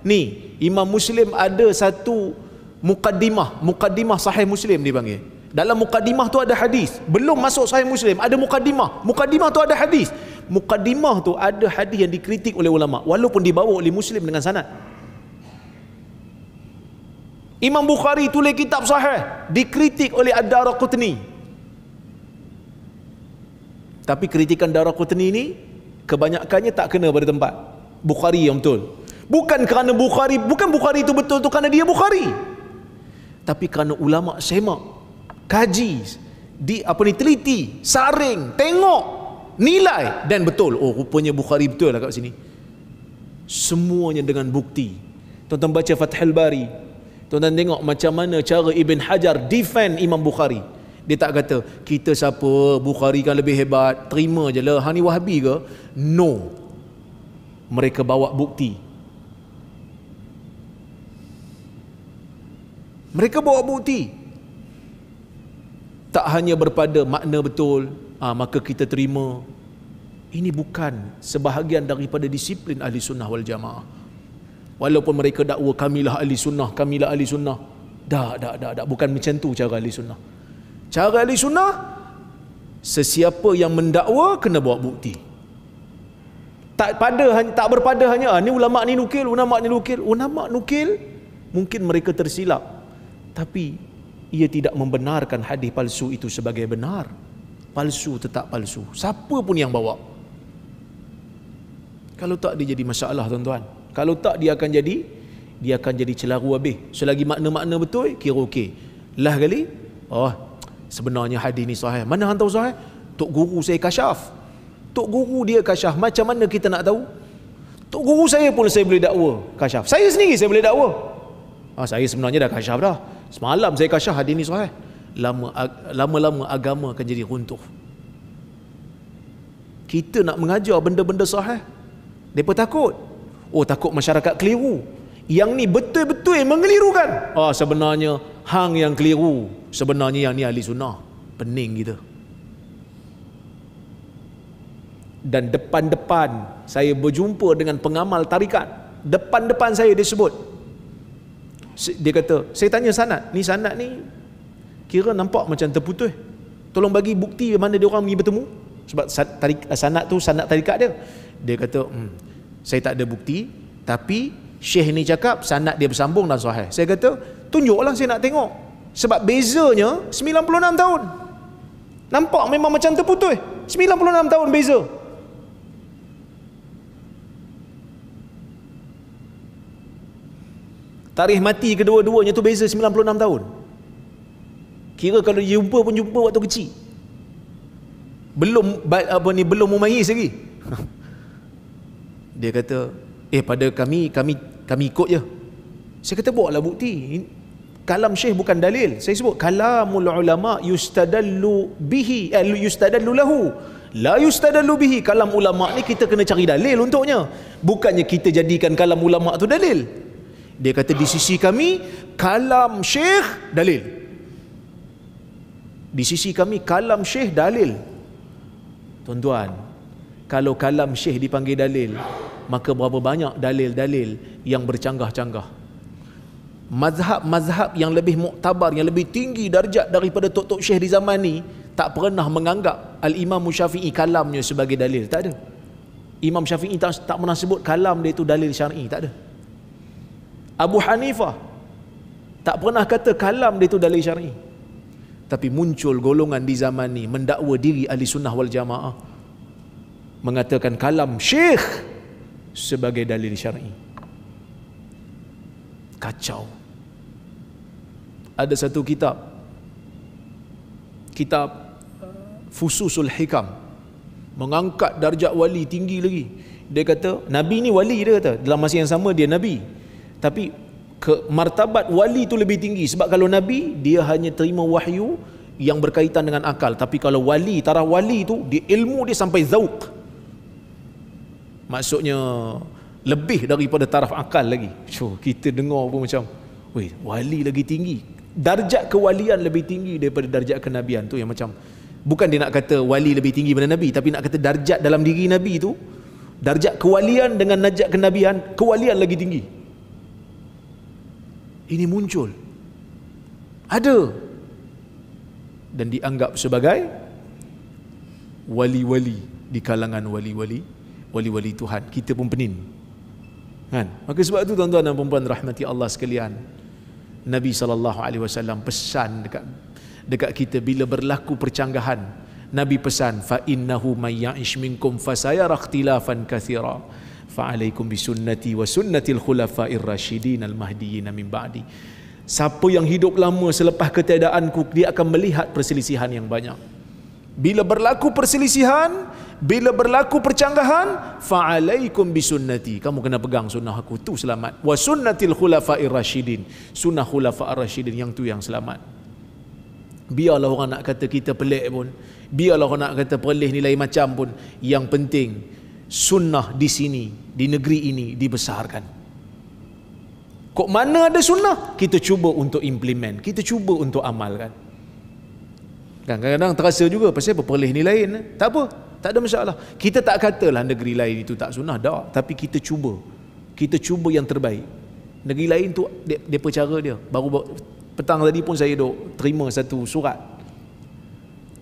Ni, Imam Muslim ada satu mukaddimah Sahih Muslim dipanggil. Dalam mukaddimah tu ada hadis. Belum masuk Sahih Muslim, ada mukaddimah. Mukaddimah tu ada hadis. Mukaddimah tu ada hadis yang dikritik oleh ulama, walaupun dibawa oleh Muslim dengan sanad. Imam Bukhari tulis kitab sahih, dikritik oleh Ad-Daraqutni. Tapi kritikan Daraqutni ni kebanyakannya tak kena pada tempat. Bukhari yang betul. Bukan kerana Bukhari itu betul tu kerana dia Bukhari. Tapi kerana ulama semak, kaji, teliti, saring, tengok, nilai dan betul. Oh, rupanya Bukhari betul lah kat sini. Semuanya dengan bukti. Tuan-tuan baca Fathul Bari, tuan-tuan tengok macam mana cara Ibn Hajar defend Imam Bukhari. Dia tak kata kita siapa, Bukhari kan lebih hebat, terima je lah, hang ni Wahabi ke? No. Mereka bawa bukti. Mereka bawa bukti. Tak hanya berpada makna betul, maka kita terima. Ini bukan sebahagian daripada disiplin ahli sunnah wal jamaah. Walaupun mereka dakwa kamilah ahli sunnah, kamilah ahli sunnah. Dah. Bukan macam tu cara ahli sunnah. Cara ahli sunnah, sesiapa yang mendakwa kena bawa bukti. Tak berpada hanya ni ulama ni nukil, ulama ni nukil. Ulama nukil, mungkin mereka tersilap, tapi ia tidak membenarkan hadis palsu itu sebagai benar. Palsu tetap palsu, siapa pun yang bawa. Kalau tak dia jadi masalah, tuan-tuan. Kalau tak dia akan jadi celaru habis. Selagi makna-makna betul, kira okey. Lah kali, sebenarnya hadis ni sahih. Mana hang tahu sahih? Tok guru saya kasyaf. Tok guru dia kasyaf. Macam mana kita nak tahu? Tok guru saya pun saya boleh dakwa kasyaf. Saya sendiri saya boleh dakwa. Saya sebenarnya dah kasyaf dah. Semalam saya kasyaf hadis ni sahih. Lama-lama agama akan jadi runtuh. Kita nak mengajar benda-benda sahih, mereka takut. Takut masyarakat keliru. Yang ni betul-betul mengelirukan. Sebenarnya hang yang keliru. Sebenarnya yang ni ahli sunnah. Pening kita. Dan depan-depan saya berjumpa dengan pengamal tarikat. Depan-depan saya dia sebut. Dia kata, saya tanya sanad. Ni sanad ni kira nampak macam terputus. Tolong bagi bukti mana dia orang pergi bertemu. Sebab sanad tu sanad tarikat dia. Dia kata, saya tak ada bukti, tapi Syekh ni cakap sanad dia bersambung dan sahih. Saya kata, tunjuklah, saya nak tengok. Sebab bezanya 96 tahun. Nampak memang macam terputus. 96 tahun beza. Tarikh mati kedua-duanya tu beza 96 tahun. Kira kalau jumpa pun jumpa waktu kecil. Belum mumayyiz lagi. Dia kata, pada kami ikut je. Saya kata, bawalah bukti. Kalam Syekh bukan dalil. Saya sebut kalamul ulama yustadallu bihi, yustadallu lahu, la yustadallu bihi. Kalam ulama ni kita kena cari dalil untuknya. Bukannya kita jadikan kalam ulama tu dalil. Dia kata, di sisi kami kalam Syekh dalil. Di sisi kami kalam Syekh dalil. Tuan-tuan, kalau kalam Syekh dipanggil dalil, maka berapa banyak dalil-dalil yang bercanggah-canggah. Mazhab-mazhab yang lebih muktabar, yang lebih tinggi darjat daripada tok-tok Syekh di zaman ni, tak pernah menganggap Al-Imam Syafi'i kalamnya sebagai dalil. Tak ada. Imam Syafi'i tak pernah sebut kalam dia itu dalil syar'i. Tak ada. Abu Hanifah tak pernah kata kalam dia itu dalil syar'i. Tapi muncul golongan di zaman ni mendakwa diri ahli sunnah wal jamaah, mengatakan kalam Syekh sebagai dalil syar'i. Kacau. Ada satu kitab Fususul Hikam, mengangkat darjat wali tinggi lagi. Dia kata Nabi ni wali, dia kata dalam masa yang sama dia Nabi, tapi martabat wali tu lebih tinggi. Sebab kalau Nabi dia hanya terima wahyu yang berkaitan dengan akal, tapi kalau wali, taraf wali tu dia ilmu dia sampai zauq, maksudnya lebih daripada taraf akal lagi. Kita dengar pun macam, weh, wali lagi tinggi, darjat kewalian lebih tinggi daripada darjat kenabian. Tu yang macam, bukan dia nak kata wali lebih tinggi daripada Nabi, tapi nak kata darjat dalam diri Nabi tu, darjat kewalian dengan darjat kenabian, kewalian lagi tinggi. Ini muncul, ada, dan dianggap sebagai wali-wali di kalangan wali-wali Tuhan. Kita pun penin, kan? Maka sebab itu tuan-tuan dan puan-puan rahmati Allah sekalian, Nabi SAW pesan dekat kita bila berlaku percanggahan. Nabi pesan, fa innahu may ya'ish minkum fasayara ikhtilafan katsira fa alaikum bisunnati wa sunnatil khulafa'ir rasyidin al mahdiyyin min ba'di. Siapa yang hidup lama selepas ketiadaanku, dia akan melihat perselisihan yang banyak. Bila berlaku perselisihan, bila berlaku percanggahan, fa alaikum bisunnati, kamu kena pegang sunnah aku, tu selamat. Wa sunnatil khulafa'ir rasyidin, sunnah khulafa'ir rasyidin, yang tu yang selamat. Biarlah orang nak kata kita pelik pun, biarlah orang nak kata perlih ni lain macam pun, yang penting sunnah di sini, di negeri ini dibesarkan. Kok mana ada sunnah, kita cuba untuk implement, kita cuba untuk amalkan. Dan kadang-kadang terasa juga, pasal apa perlih ni lain, tak apa, tak ada masalah. Kita tak katalah negeri lain itu tak sunnah, dah, tapi kita cuba yang terbaik. Negeri lain tu dia cara dia. Baru petang tadi pun saya duk terima satu surat,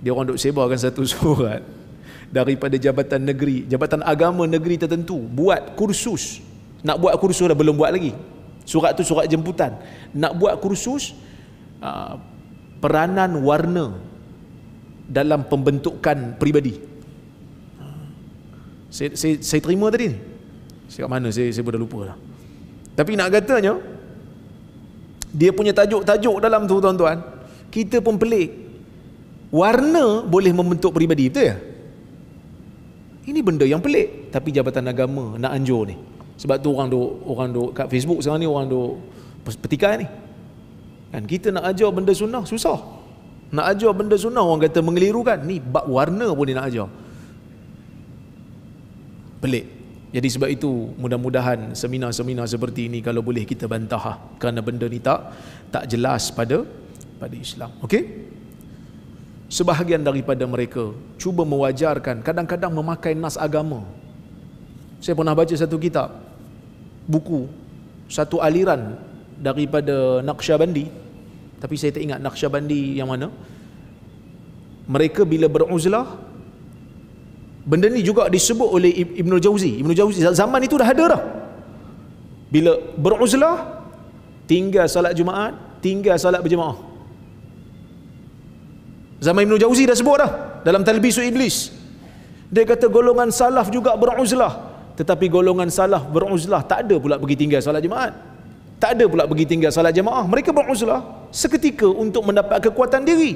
dia orang duk sebarkan satu surat daripada jabatan negeri, jabatan agama negeri tertentu, buat kursus. Nak buat kursus dah, belum buat lagi. Surat tu surat jemputan. Nak buat kursus peranan warna dalam pembentukan peribadi. Saya terima tadi ni. Kat mana saya pun dah lupa dah. Tapi nak katanya, dia punya tajuk-tajuk dalam tu tuan-tuan, kita pun pelik. Warna boleh membentuk peribadi, betul ya? Ini benda yang pelik, tapi jabatan agama nak anjur ni. Sebab tu orang duk kat Facebook sekarang ni, orang duk petikai ni. Kan kita nak ajar benda sunnah susah. Nak ajar benda sunnah orang kata mengelirukan. Ni bab warna pun dia nak ajar. Pelik. Jadi sebab itu mudah-mudahan seminar-seminar seperti ini kalau boleh kita bantah, kerana benda ni tak jelas pada Islam. Okey? Sebahagian daripada mereka cuba mewajarkan, kadang-kadang memakai nas agama. Saya pernah baca satu kitab, buku, satu aliran daripada Naqsyabandi, tapi saya tak ingat Naqsyabandi yang mana. Mereka bila beruzlah, benda ni juga disebut oleh Ibnu Jauzi. Ibnu Jauzi zaman itu dah ada dah. Bila beruzlah, tinggal salat Jumaat, tinggal salat berjemaah. Zaman Ibnu Jauzi dah sebut dah dalam Talbisul Iblis. Dia kata golongan salaf juga beruzlah, tetapi golongan salaf beruzlah tak ada pula pergi tinggal salat Jumaat, tak ada pula pergi tinggal salat jemaah. Mereka beruzlah seketika untuk mendapat kekuatan diri.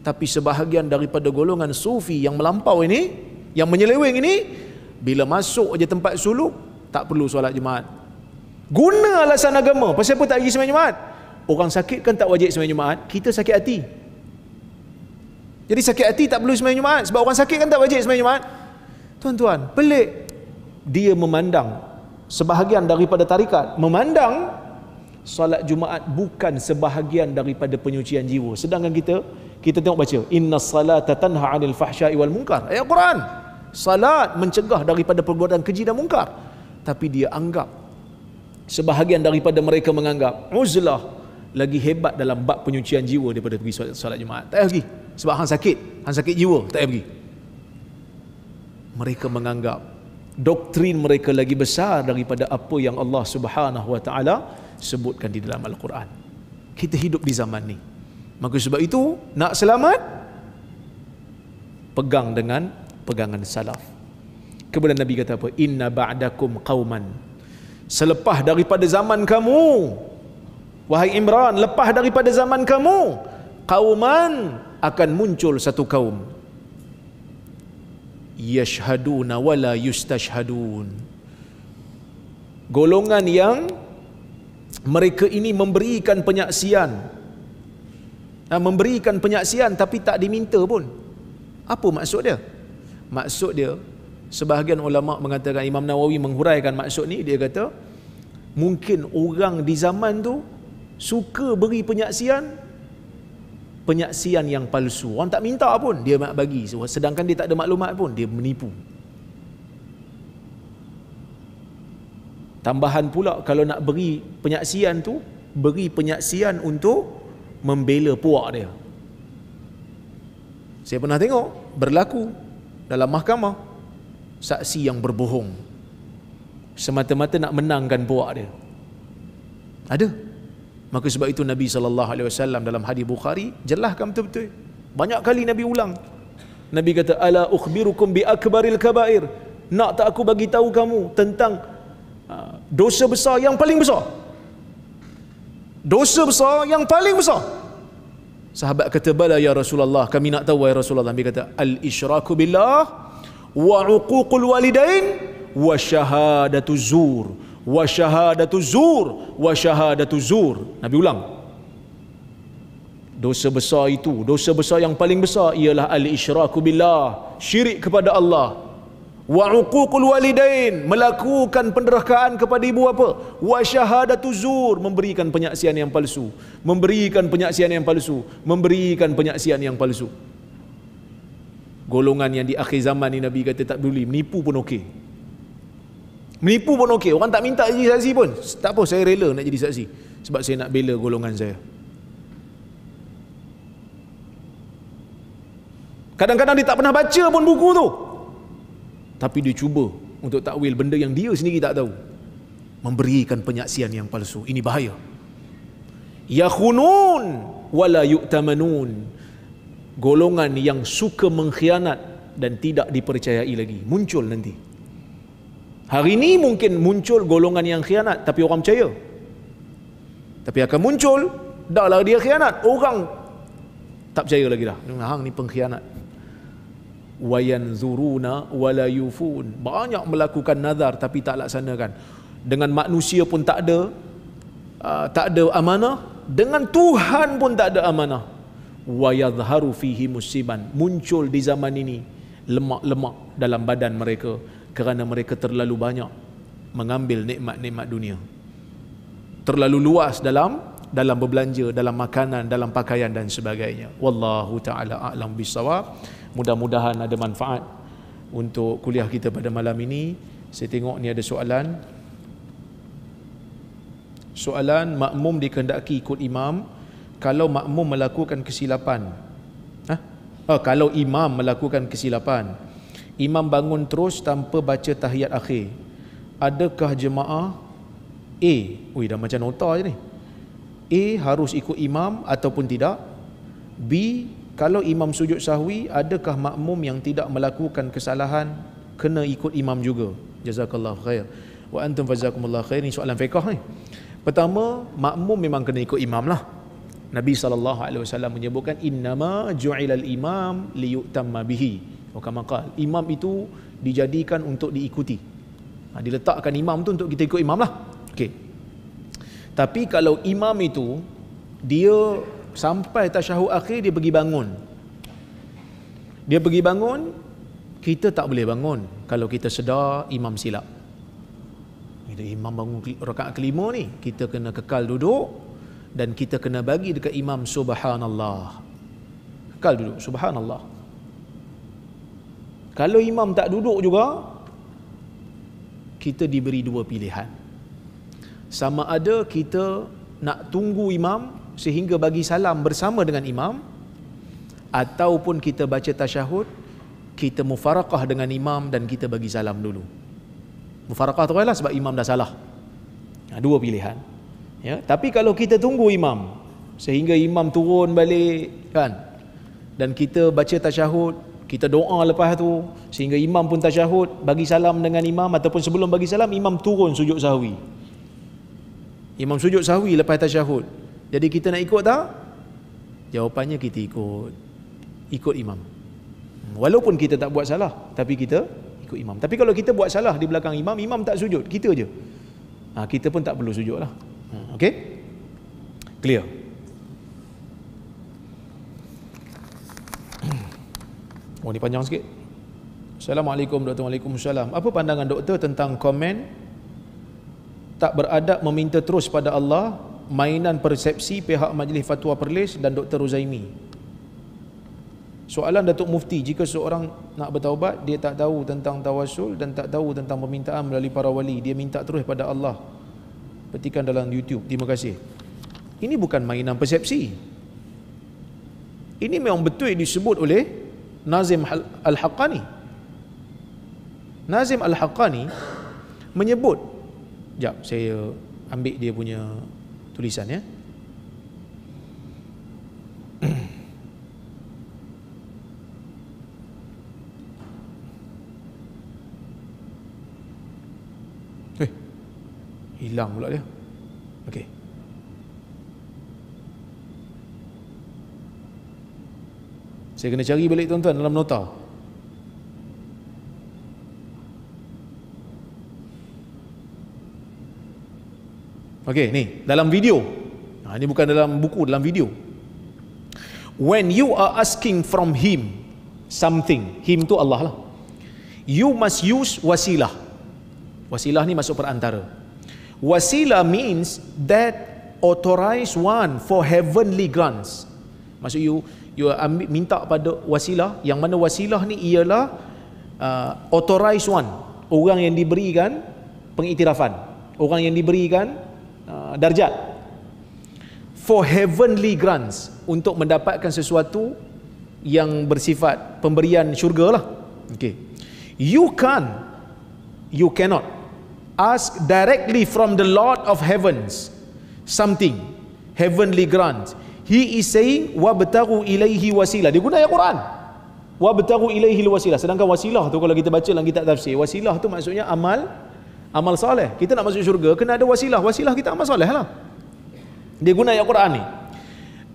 Tapi sebahagian daripada golongan sufi yang melampau ini, yang menyeleweng ini, bila masuk je tempat suluk tak perlu solat Jumaat. Guna alasan agama. Pasal apa tak pergi sembahyang Jumaat? Orang sakit kan tak wajib sembahyang Jumaat, kita sakit hati. Jadi sakit hati tak perlu sembahyang Jumaat, sebab orang sakit kan tak wajib sembahyang Jumaat. Tuan-tuan, pelik. Dia memandang, sebahagian daripada tarikat memandang solat Jumaat bukan sebahagian daripada penyucian jiwa. Sedangkan kita tengok baca, innas salata tanha 'anil fahsya'i wal munkar. Ayat Quran. Salat mencegah daripada perbuatan keji dan mungkar. Tapi dia anggap, sebahagian daripada mereka menganggap uzlah lagi hebat dalam bab penyucian jiwa daripada pergi solat Jumaat. Tak payah pergi. Sebab hang sakit jiwa, tak payah pergi. Mereka menganggap doktrin mereka lagi besar daripada apa yang Allah Subhanahu wa taala sebutkan di dalam Al-Quran. Kita hidup di zaman ni. Maka sebab itu, nak selamat, pegang dengan pegangan salaf. Kemudian Nabi kata apa? Inna ba'dakum qauman. Selepas daripada zaman kamu, wahai Imran, lepas daripada zaman kamu, qauman, akan muncul satu kaum, yashhaduna wala yustashhadun. golongan yang mereka ini memberikan penyaksian, tapi tak diminta pun. Apa maksud dia? Maksud dia, sebahagian ulama mengatakan, Imam Nawawi menghuraikan maksud ni, dia kata mungkin orang di zaman tu suka beri penyaksian yang palsu. Orang tak minta pun dia nak bagi, sedangkan dia tak ada maklumat pun, dia menipu. Tambahan pula, kalau nak beri penyaksian tu, beri penyaksian untuk membela puak dia. Saya pernah tengok berlaku dalam mahkamah, saksi yang berbohong semata-mata nak menangkan puak dia. Ada. Maka sebab itu Nabi SAW dalam hadis Bukhari jelaskan betul-betul. Banyak kali Nabi ulang. Nabi kata, ala ukhbirukum bi akbaril kabair. Nak tak aku bagi tahu kamu tentang dosa besar yang paling besar? Dosa besar yang paling besar. Sahabat kata, bala ya Rasulullah, kami nak tahu ya Rasulullah. Nabi kata, al-isyraku billah wa uququl walidain wa syahadatu zur wa syahadatu zur wa syahadatu zur. Nabi ulang. Dosa besar itu, dosa besar yang paling besar ialah al-isyraku billah, syirik kepada Allah. Wa uququl walidain, melakukan pendurhakaan kepada ibu bapa. Wa syahadatu zur, memberikan penyaksian yang palsu. Memberikan penyaksian yang palsu. Memberikan penyaksian yang palsu. Golongan yang di akhir zaman ni Nabi kata tak peduli, menipu pun okey. Menipu pun okey. Orang tak minta jadi saksi pun, tak apa, saya rela nak jadi saksi sebab saya nak bela golongan saya. Kadang-kadang dia tak pernah baca pun buku tu, tapi dia cuba untuk takwil benda yang dia sendiri tak tahu. Memberikan penyaksian yang palsu. Ini bahaya. Yakhunun wala yu'tamanun. Golongan yang suka mengkhianat dan tidak dipercayai lagi. Muncul nanti. Hari ini mungkin muncul golongan yang khianat, tapi orang percaya. Tapi akan muncul, dah lah dia khianat, orang tak percaya lagi dah. Hang ni pengkhianat. Wayanzuruna wala yufun. Banyak melakukan nazar tapi tak laksanakan. Dengan manusia pun tak ada amanah, dengan Tuhan pun tak ada amanah. Wayadharu fihi musiban. Muncul di zaman ini lemak-lemak dalam badan mereka kerana mereka terlalu banyak mengambil nikmat-nikmat dunia. Terlalu luas dalam berbelanja, dalam makanan, dalam pakaian dan sebagainya. Wallahu ta'ala a'lam bissawab. Mudah-mudahan ada manfaat untuk kuliah kita pada malam ini. Saya tengok ni ada soalan. Soalan, makmum dikehendaki ikut imam kalau makmum melakukan kesilapan. Kalau imam melakukan kesilapan, imam bangun terus tanpa baca tahiyat akhir, adakah jemaah dah macam nota je ni, harus ikut imam ataupun tidak? B, kalau imam sujud sahwi, adakah makmum yang tidak melakukan kesalahan kena ikut imam juga? Jazakallahu khair. Wa antum fazakumullahu khair. Ini soalan fiqh ni. Pertama, makmum memang kena ikut imam lah. Nabi SAW menyebutkan, innama ju'ilal imam liyutamma bihi. Imam itu dijadikan untuk diikuti. Diletakkan imam tu untuk kita ikut imam lah. Okay. Tapi kalau imam itu dia sampai tasyahud akhir, dia pergi bangun, kita tak boleh bangun kalau kita sedar imam silap. Bila imam bangun rakaat kelima ni, kita kena kekal duduk dan kita kena bagi dekat imam subhanallah. Kekal duduk subhanallah. Kalau imam tak duduk juga, kita diberi dua pilihan. Sama ada kita nak tunggu imam sehingga bagi salam bersama dengan imam, ataupun kita baca tasyahud, kita mufaraqah dengan imam dan kita bagi salam dulu. Mufaraqah tu lah sebab imam dah salah. Dua pilihan. Ya, tapi kalau kita tunggu imam sehingga imam turun balik kan, dan kita baca tasyahud, kita doa lepas tu sehingga imam pun tasyahud, bagi salam dengan imam, ataupun sebelum bagi salam imam turun sujud sahwi. Imam sujud sahwi lepas tasyahud. Jadi kita nak ikut tak? Jawapannya kita ikut imam. Walaupun kita tak buat salah, tapi kita ikut imam. Tapi kalau kita buat salah di belakang imam, imam tak sujud, kita je. kita pun tak perlu sujud lah. Okey? Clear? Oh, ni panjang sikit. Assalamualaikum doktor. Waalaikumsalam. Apa pandangan doktor tentang komen tak beradab meminta terus pada Allah, mainan persepsi pihak Majlis Fatwa Perlis dan Dr. Ruzaimi? Soalan Datuk Mufti, jika seorang nak bertaubat, dia tak tahu tentang tawasul dan tak tahu tentang permintaan melalui para wali, dia minta terus pada Allah. Petikan dalam YouTube. Terima kasih. Ini bukan mainan persepsi. Ini memang betul disebut oleh Nazim Al-Haqqani. Nazim Al-Haqqani menyebut, sekejap saya ambil dia punya tulisan ya. Hilang pula dia. Okey. Saya kena cari balik tuan-tuan dalam nota. Okey, ni dalam video. Ini bukan dalam buku, dalam video. When you are asking from him something, him tu Allah lah, you must use wasilah. Wasilah ni masuk perantara. Wasilah means that authorize one for heavenly grants. Maksud you ambil, minta pada wasilah, yang mana wasilah ni ialah authorize one, orang yang diberikan pengiktirafan, orang yang diberikan darjat, for heavenly grants, untuk mendapatkan sesuatu yang bersifat pemberian syurga lah. Okay. You cannot ask directly from the Lord of heavens something, heavenly grant. He is saying wabtagu ilaihi wasilah. Dia guna ayat Quran, wabtagu ilaihi wasilah. Sedangkan wasilah tu kalau kita baca dalam kitab tafsir, wasilah tu maksudnya amal soleh. Kita nak masuk syurga kena ada wasilah. Wasilah kita amal soleh lah. Dia guna ayat Quran ni.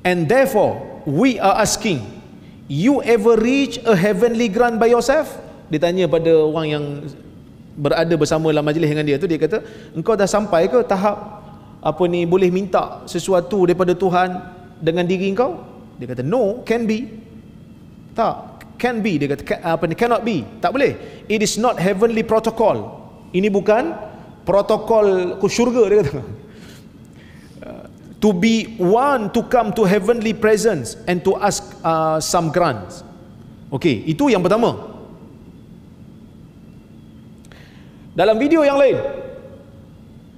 And therefore we are asking, you ever reach a heavenly grant by yourself? Dia tanya pada orang yang berada bersama dalam majlis dengan dia tu, dia kata, engkau dah sampai ke tahap boleh minta sesuatu daripada Tuhan dengan diri engkau? Dia kata no, can be. Tak, can be. Dia kata cannot be, tak boleh. It is not heavenly protocol. Ini bukan protokol ke syurga, dia kata. To be one to come to heavenly presence and to ask some grants. Okey, itu yang pertama. Dalam video yang lain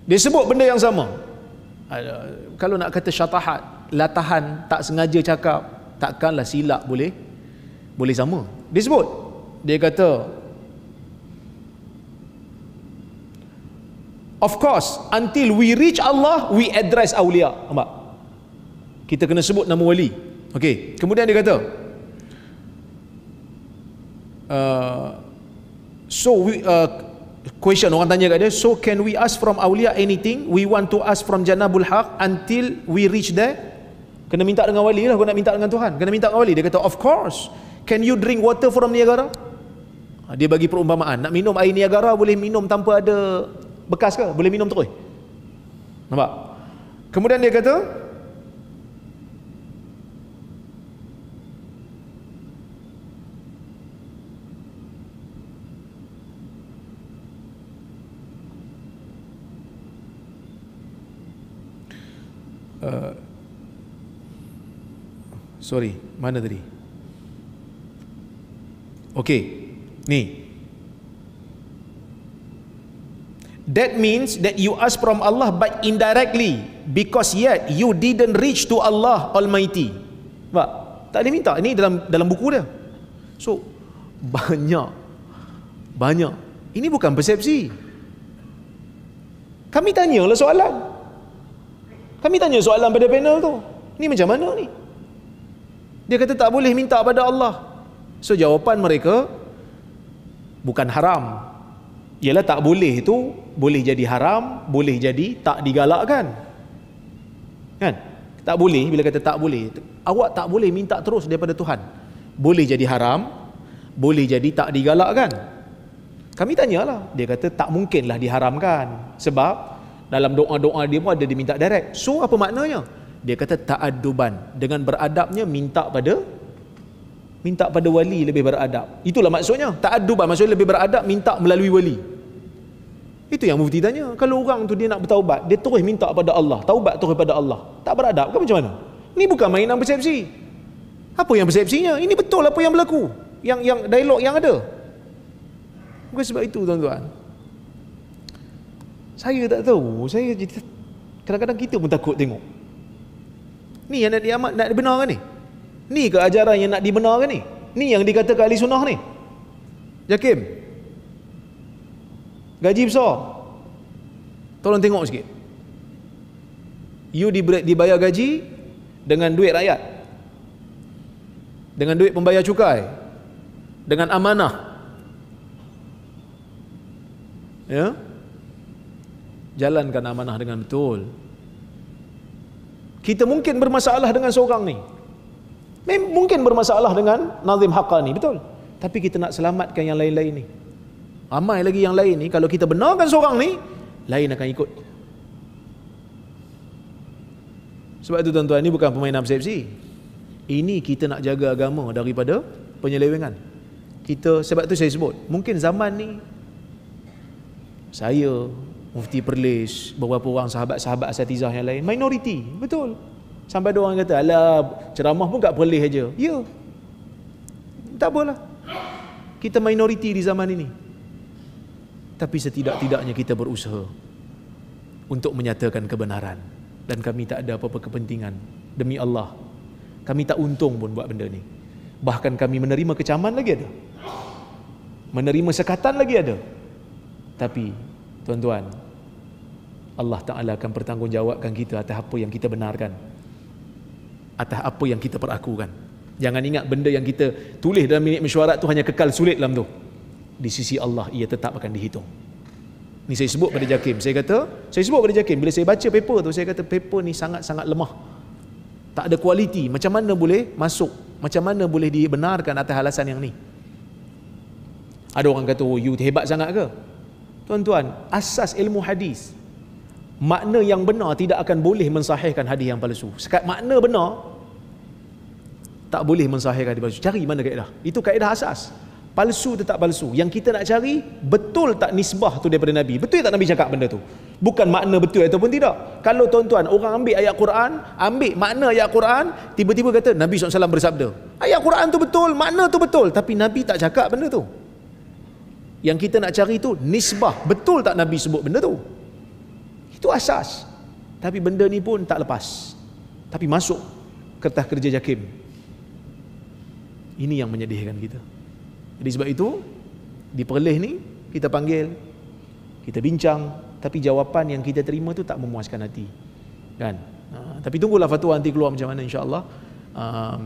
dia sebut benda yang sama. Kalau nak kata syatahat, latahan, tak sengaja cakap, takkanlah silap boleh sama. Dia sebut, dia kata, of course until we reach Allah we address awliya. Nampak? Kita kena sebut nama wali. Okey, kemudian dia kata question, orang tanya kat dia, so can we ask from awliya anything? We want to ask from Janabul Haq until we reach there. Kena minta dengan wali lah. Kau nak minta dengan Tuhan, kena minta dengan wali. Dia kata of course. Can you drink water from Niagara? Dia bagi perumpamaan, nak minum air Niagara boleh minum tanpa ada bekas ke? Boleh minum terus. Nampak? Kemudian dia kata sorry, mana tadi? Okey, ni. That means that you ask from Allah but indirectly, because yet you didn't reach to Allah Almighty. Nampak? Tak boleh minta. Ini dalam buku dia. So banyak. Ini bukan persepsi. Kami tanyalah soalan. Kami tanya soalan pada panel tu. Ni macam mana ni? Dia kata tak boleh minta pada Allah. So jawapan mereka bukan haram. Ialah tak boleh itu boleh jadi haram, boleh jadi tak digalakkan. Kan? Tak boleh, bila kata tak boleh, awak tak boleh minta terus daripada Tuhan. Boleh jadi haram, boleh jadi tak digalakkan. Kami tanyalah, dia kata tak mungkinlah diharamkan. Sebab Dalam doa-doa dia pun ada dia minta direct. So apa maknanya? Dia kata ta'adduban, dengan beradabnya minta pada wali lebih beradab. Itulah maksudnya. Ta'adduban maksudnya lebih beradab, minta melalui wali. Itu yang mufti tanya. Kalau orang tu dia nak bertaubat, dia terus minta pada Allah, taubat terus pada Allah, tak beradab ke macam mana? Ni bukan mainan persepsi. Apa yang persepsinya? Ini betul apa yang berlaku, yang dialog yang ada. Bukan sebab itu tuan-tuan. Saya tak tahu, kadang-kadang kita pun takut tengok. Ni yang nak dibenarkan ni? Ni ke ajaran yang nak dibenarkan ni? Ni yang dikatakan ahli sunnah ni? Jakim, gaji besar, tolong tengok sikit. You dibayar gaji dengan duit rakyat, dengan duit pembayar cukai, dengan amanah, ya, jalankan amanah dengan betul. Kita mungkin bermasalah dengan seorang ni, mungkin bermasalah dengan Nazim Haqqani, betul, tapi kita nak selamatkan yang lain-lain ni. Ramai lagi yang lain ni, kalau kita benarkan seorang ni, lain akan ikut. Sebab itu tuan-tuan, ini bukan permainan persepsi. Ini kita nak jaga agama daripada penyelewengan. Sebab itu saya sebut, mungkin zaman ni saya, Mufti Perlis, beberapa orang sahabat-sahabat asatizah yang lain minoriti, betul. Sampai ada orang kata, alah, ceramah pun kat Perlis aja. Ya, tak apalah, kita minoriti di zaman ini. Tapi setidak-tidaknya kita berusaha untuk menyatakan kebenaran, dan kami tak ada apa-apa kepentingan. Demi Allah, kami tak untung pun buat benda ni. Bahkan kami menerima kecaman lagi ada, menerima sekatan lagi ada. Tapi tuan-tuan, Allah Ta'ala akan bertanggungjawabkan kita atas apa yang kita benarkan, atas apa yang kita perakukan. Jangan ingat benda yang kita tulis dalam minit mesyuarat tu hanya kekal sulit dalam tu. Di sisi Allah ia tetap akan dihitung. Ni saya sebut pada Jakim. Saya sebut pada Jakim, bila saya baca paper tu, saya kata paper ni sangat-sangat lemah, tak ada kualiti. Macam mana boleh masuk, macam mana boleh dibenarkan atas alasan yang ni? Ada orang kata, oh, you hebat sangat ke? Tuan-tuan, asas ilmu hadis, makna yang benar tidak akan boleh mensahihkan hadis yang palsu. Sekat makna benar tak boleh mensahihkan hadis palsu. Cari mana kaedah. Itu kaedah asas. Palsu tetap palsu. Yang kita nak cari, betul tak nisbah tu daripada Nabi? Betul tak Nabi cakap benda tu? Bukan makna betul ataupun tidak. Kalau tuan-tuan, orang ambil ayat Quran, ambil makna ayat Quran, tiba-tiba kata Nabi SAW bersabda, ayat Quran tu betul, makna tu betul, tapi Nabi tak cakap benda tu. Yang kita nak cari tu nisbah, betul tak Nabi sebut benda tu? Itu asas. Tapi benda ni pun tak lepas, tapi masuk kertas kerja Jakim. Ini yang menyedihkan kita. Jadi sebab itu di Perlis ni kita panggil, kita bincang, tapi jawapan yang kita terima tu tak memuaskan hati, kan? Tapi tunggulah fatwa nanti keluar macam mana, insya-Allah.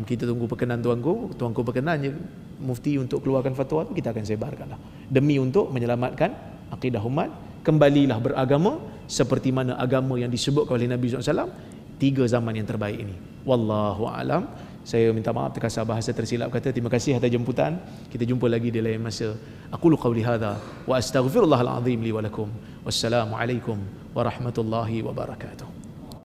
Kita tunggu perkenan tuanku berkenan je mufti untuk keluarkan fatwa tu, kita akan sebarkanlah demi untuk menyelamatkan akidah umat. Kembalilah beragama seperti mana agama yang disebutkan oleh Nabi SAW, 3 zaman yang terbaik ini. Wallahu a'lam. Saya minta maaf terkasar bahasa tersilap kata. Terima kasih atas jemputan. Kita jumpa lagi di lain masa. Aqulu qawli hadha wa astaghfirullahal azim li wa lakum. Wassalamualaikum warahmatullahi wabarakatuh.